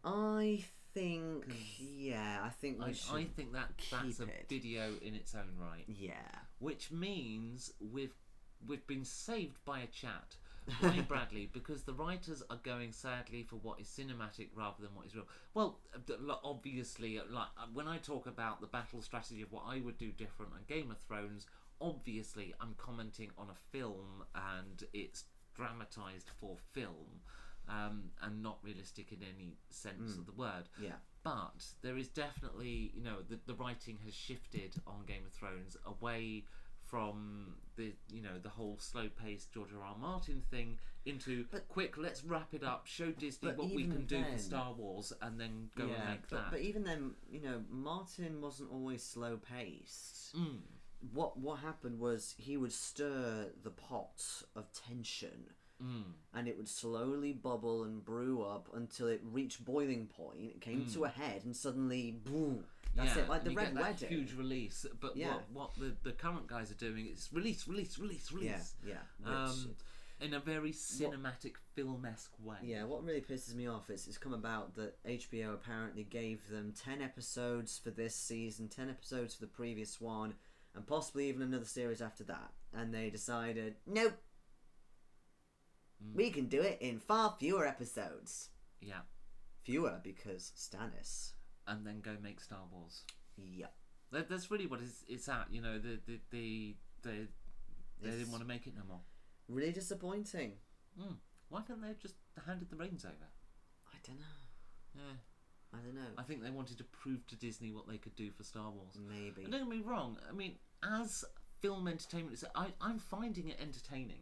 I think... yeah, I think we should
I think that's a video in its own right.
Yeah.
Which means we've been saved by a chat. Ronnie Bradley, because the writers are going sadly for what is cinematic rather than what is real. Well, obviously, like when I talk about the battle strategy of what I would do different on Game of Thrones, obviously I'm commenting on a film and it's dramatised for film, and not realistic in any sense of the word.
Yeah.
But there is definitely, the writing has shifted on Game of Thrones away from the whole slow-paced George R.R. Martin thing into quick, let's wrap it up, show Disney what we can do for Star Wars, and then go and make that.
But even then, Martin wasn't always slow-paced. What happened was he would stir the pot of tension, and it would slowly bubble and brew up until it reached boiling point. It came to a head, and suddenly, boom. That's it, like the Red Wedding.
Huge release, but what the current guys are doing is release.
Yeah.
In a very cinematic, film-esque way.
Yeah, what really pisses me off is it's come about that HBO apparently gave them 10 episodes for this season, 10 episodes for the previous one, and possibly even another series after that. And they decided, nope, we can do it in far fewer episodes.
Yeah.
Fewer because Stannis.
And then go make Star Wars.
Yeah.
That's really what it's at. They didn't want to make it no more.
Really disappointing.
Why don't they have just handed the reins over?
I don't know.
Yeah.
I don't know.
I think they wanted to prove to Disney what they could do for Star Wars.
Maybe.
And don't get me wrong. I mean, as film entertainment, I'm finding it entertaining.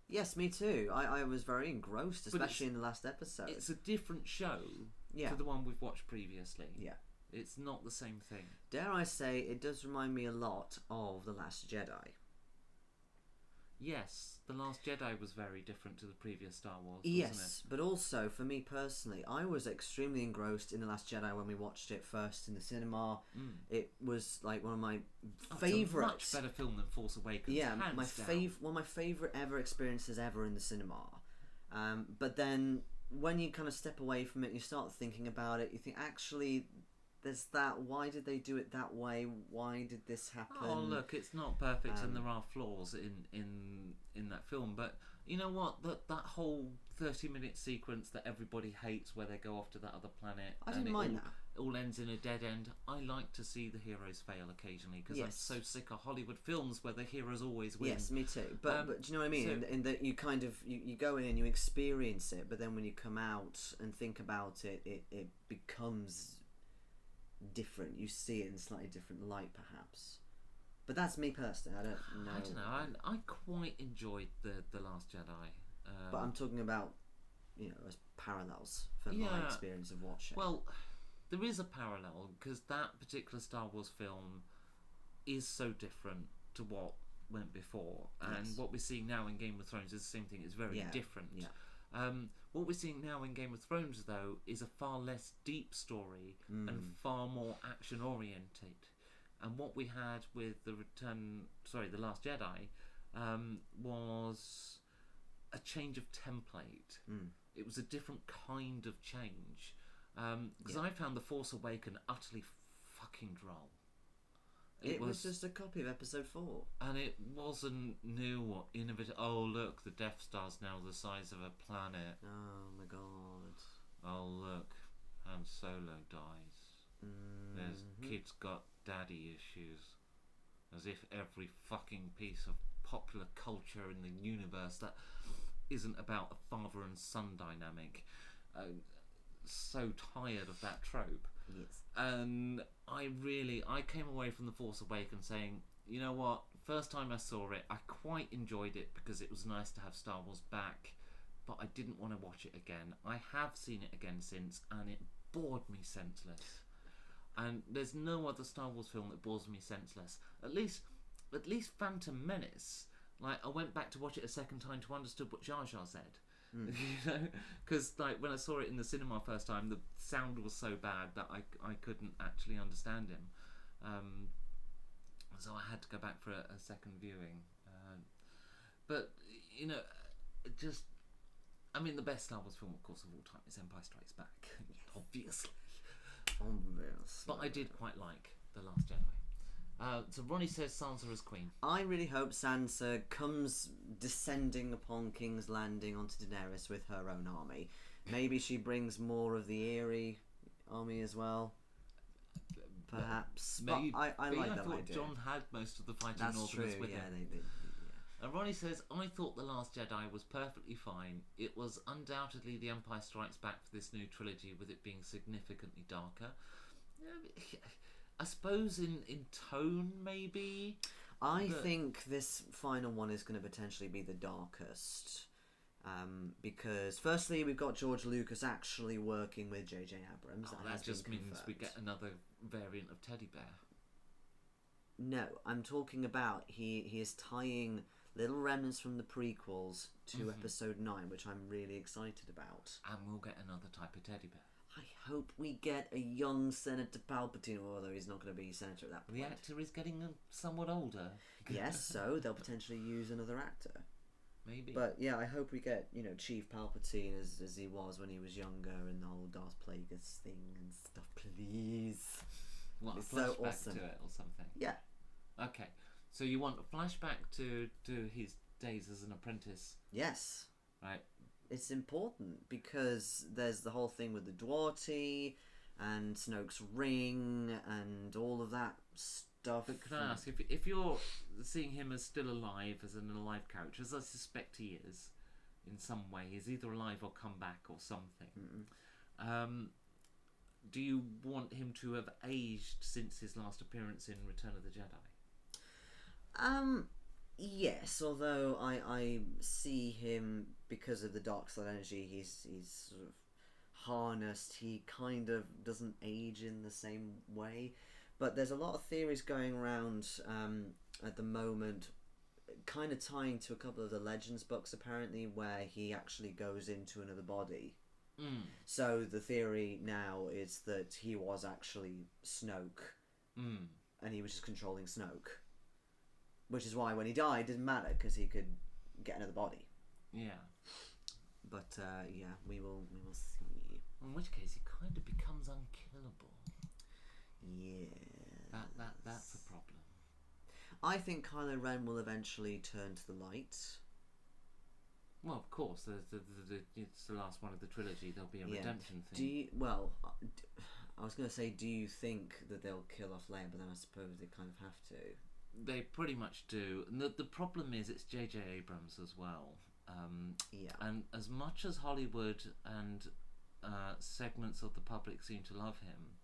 Yes, me too. I was very engrossed, especially in the last episode.
It's a different show to the one we've watched previously.
Yeah.
It's not the same thing.
Dare I say, it does remind me a lot of The Last Jedi.
Yes, The Last Jedi was very different to the previous Star Wars,
Yes,
wasn't it?
but also, for me personally, I was extremely engrossed in The Last Jedi when we watched it first in the cinema. It was like one of my favourite...
It's a much better film than Force Awakens,
Yeah,
hands down.
one of my favourite ever experiences ever in the cinema. But then, when you kind of step away from it and you start thinking about it, you think, actually... There's that. Why did they do it that way? Why did this happen?
Oh, look, it's not perfect, and there are flaws in that film. But you know what? That whole 30-minute sequence that everybody hates, where they go off to that other planet,
I didn't mind that.
It all ends in a dead end. I like to see the heroes fail occasionally because I'm so sick of Hollywood films where the heroes always win.
Yes, me too. But do you know what I mean? In that you kind of you go in and you experience it, but then when you come out and think about it, it becomes different. You see it in a slightly different light, perhaps. But that's me personally. I don't know.
I don't know. I quite enjoyed the Last Jedi.
But I'm talking about, as parallels for my experience of watching.
Well, there is a parallel because that particular Star Wars film is so different to what went before, and what we're seeing now in Game of Thrones is the same thing. It's very different. Yeah. What we're seeing now in Game of Thrones, though, is a far less deep story and far more action-oriented. And what we had with The Last Jedi, was a change of template. It was a different kind of change. Because I found The Force Awakens utterly fucking droll.
It was just a copy of Episode 4.
And it wasn't new or innovative. Oh, look, the Death Star's now the size of a planet.
Oh, my God.
Oh, look, Han Solo dies. There's kids got daddy issues. As if every fucking piece of popular culture in the universe that isn't about a father and son dynamic. So tired of that trope.
Yes.
And I came away from The Force Awakens saying, you know what, first time I saw it, I quite enjoyed it because it was nice to have Star Wars back, but I didn't want to watch it again. I have seen it again since, and it bored me senseless. And there's no other Star Wars film that bores me senseless. At least Phantom Menace. Like, I went back to watch it a second time to understand what Jar Jar said. Because when I saw it in the cinema first time, the sound was so bad that I couldn't actually understand him, so I had to go back for a second viewing. But the best Star Wars film, of course, of all time is Empire Strikes Back. Obviously. But I did quite like The Last Jedi. So Ronnie says Sansa as queen.
I really hope Sansa comes descending upon King's Landing onto Daenerys with her own army. Maybe she brings more of the Eyrie army as well. Perhaps.
Maybe.
But I like that
I thought
idea.
Jon had most of the fighting
That's
Northerners
true,
with
yeah,
him.
they did.
And Ronnie says, I thought The Last Jedi was perfectly fine. It was undoubtedly The Empire Strikes Back for this new trilogy, with it being significantly darker. I suppose in tone, maybe.
I think this final one is going to potentially be the darkest. Because firstly, we've got George Lucas actually working with J.J. Abrams.
That just means we get another variant of Teddy Bear.
No, I'm talking about he is tying little remnants from the prequels to Episode 9, which I'm really excited about.
And we'll get another type of teddy bear.
I hope we get a young Senator Palpatine, although he's not going to be senator at that point.
The actor is getting somewhat older.
Yes, so they'll potentially use another actor.
Maybe.
But yeah, I hope we get, Chief Palpatine as he was when he was younger, and the whole Darth Plagueis thing and stuff, please.
What,
it's
a flashback
so awesome.
to it or something?
Yeah.
Okay, so you want a flashback to his days as an apprentice?
Yes.
Right.
It's important because there's the whole thing with the Dwarty and Snoke's ring and all of that stuff.
But can I ask, if you're seeing him as still alive, as an alive character, as I suspect he is, in some way, he's either alive or come back or something, do you want him to have aged since his last appearance in Return of the Jedi?
Yes, although I see him, because of the dark side energy, he's sort of harnessed. He kind of doesn't age in the same way. But there's a lot of theories going around at the moment, kind of tying to a couple of the Legends books, apparently, where he actually goes into another body. So the theory now is that he was actually Snoke, and he was just controlling Snoke. Which is why when he died, it didn't matter, because he could get another body.
Yeah.
But yeah, we will see.
In which case, he kind of becomes unkillable.
Yeah.
That's a problem.
I think Kylo Ren will eventually turn to the light.
Well, of course, it's the last one of the trilogy. There'll be a redemption thing.
I was going to say, do you think that they'll kill off Leia? But then I suppose they kind of have to.
They pretty much do. And the problem is, it's J.J. Abrams as well. And as much as Hollywood and segments of the public seem to love him,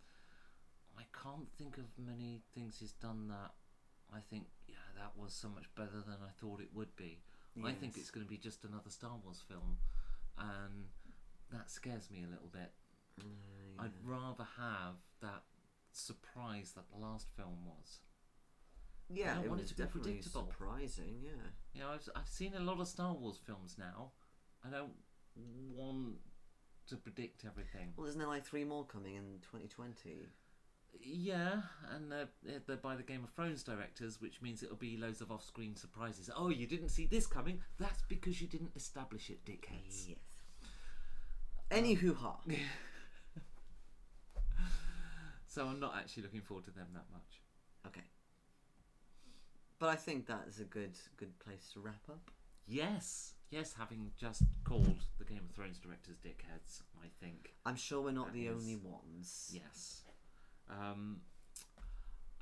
I can't think of many things he's done that I think, yeah, that was so much better than I thought it would be. Yes. I think it's going to be just another Star Wars film, and that scares me a little bit. Yeah. I'd rather have that surprise that the last film was.
Yeah,
I don't want
it was
to be
definitely
predictable.
Surprising. Yeah.
You know, I've seen a lot of Star Wars films now. I don't want to predict everything.
Well, isn't there like 3 more coming in 2020?
Yeah, and they're by the Game of Thrones directors, which means it'll be loads of off-screen surprises. Oh, you didn't see this coming? That's because you didn't establish it, dickheads.
Yes. Any hoo-ha.
So I'm not actually looking forward to them that much.
Okay. But I think that is a good place to wrap up.
Yes, having just called the Game of Thrones directors dickheads, I think.
I'm sure we're not the only ones.
Yes.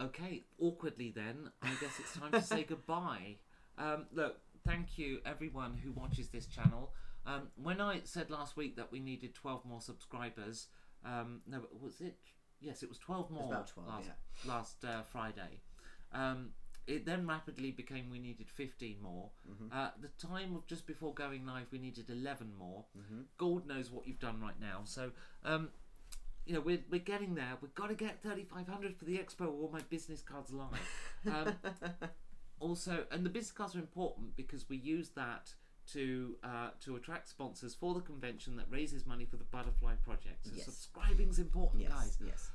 Okay, awkwardly then, I guess it's time to say goodbye. Look, thank you everyone who watches this channel. When I said last week that we needed 12 more subscribers, no, was it? Yes, it was 12 more.
It was about 12,
last Friday. It then rapidly became we needed 15 more. Mm-hmm. The time of just before going live, we needed 11 more. Mm-hmm. God knows what you've done right now. So, you know, we're getting there. We've got to get 3,500 for the Expo, or all my business cards live. Also, and the business cards are important because we use that to attract sponsors for the convention that raises money for the Butterfly Project. So subscribing's important, guys.
Yes.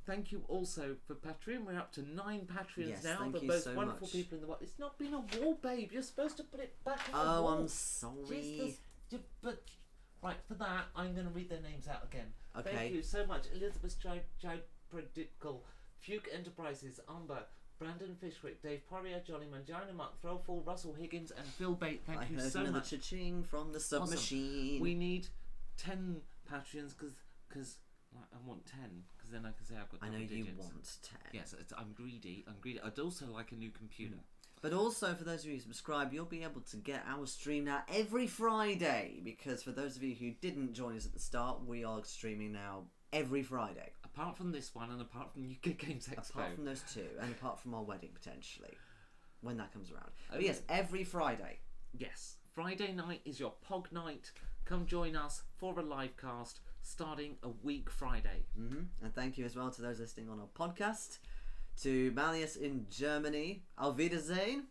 Thank you also for Patreon. We're up to 9 Patreons now.
Thank
the
you
most
so
wonderful
much.
people in the world. It's not been a wall, babe. You're supposed to put it back on the wall.
Oh, I'm sorry.
But right, for that, I'm going to read their names out again.
Okay.
Thank you so much. Elizabeth Predical, Fuke Enterprises, Amber, Brandon Fishwick, Dave Poirier, Johnny Mangina, Mark Throwfall, Russell Higgins, and Phil Bate. Thank you so much.
Cha-ching from the submachine.
Awesome. We need 10 Patreons because I want 10 because then I can say I've got.
I know
digits.
you want 10.
Yes, I'm greedy. I'd also like a new computer.
But also, for those of you who subscribe, you'll be able to get our stream now every Friday. Because for those of you who didn't join us at the start, we are streaming now every Friday.
Apart from this one, and apart from UK Games Expo.
Apart from those 2, and apart from our wedding potentially, when that comes around. Okay. But yes, every Friday.
Yes, Friday night is your POG night. Come join us for a live cast starting a week Friday.
Mm-hmm. And thank you as well to those listening on our podcast. To Malleus in Germany, Auf Wiedersehen,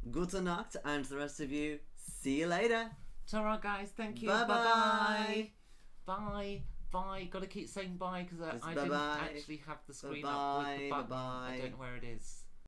Gute Nacht, and to the rest of you, see you later.
Ta-ra, guys. Thank you.
Bye-bye.
Bye. Bye. Got to keep saying bye because I didn't actually have the screen
up
with the button.
Bye-bye.
I don't know where it is.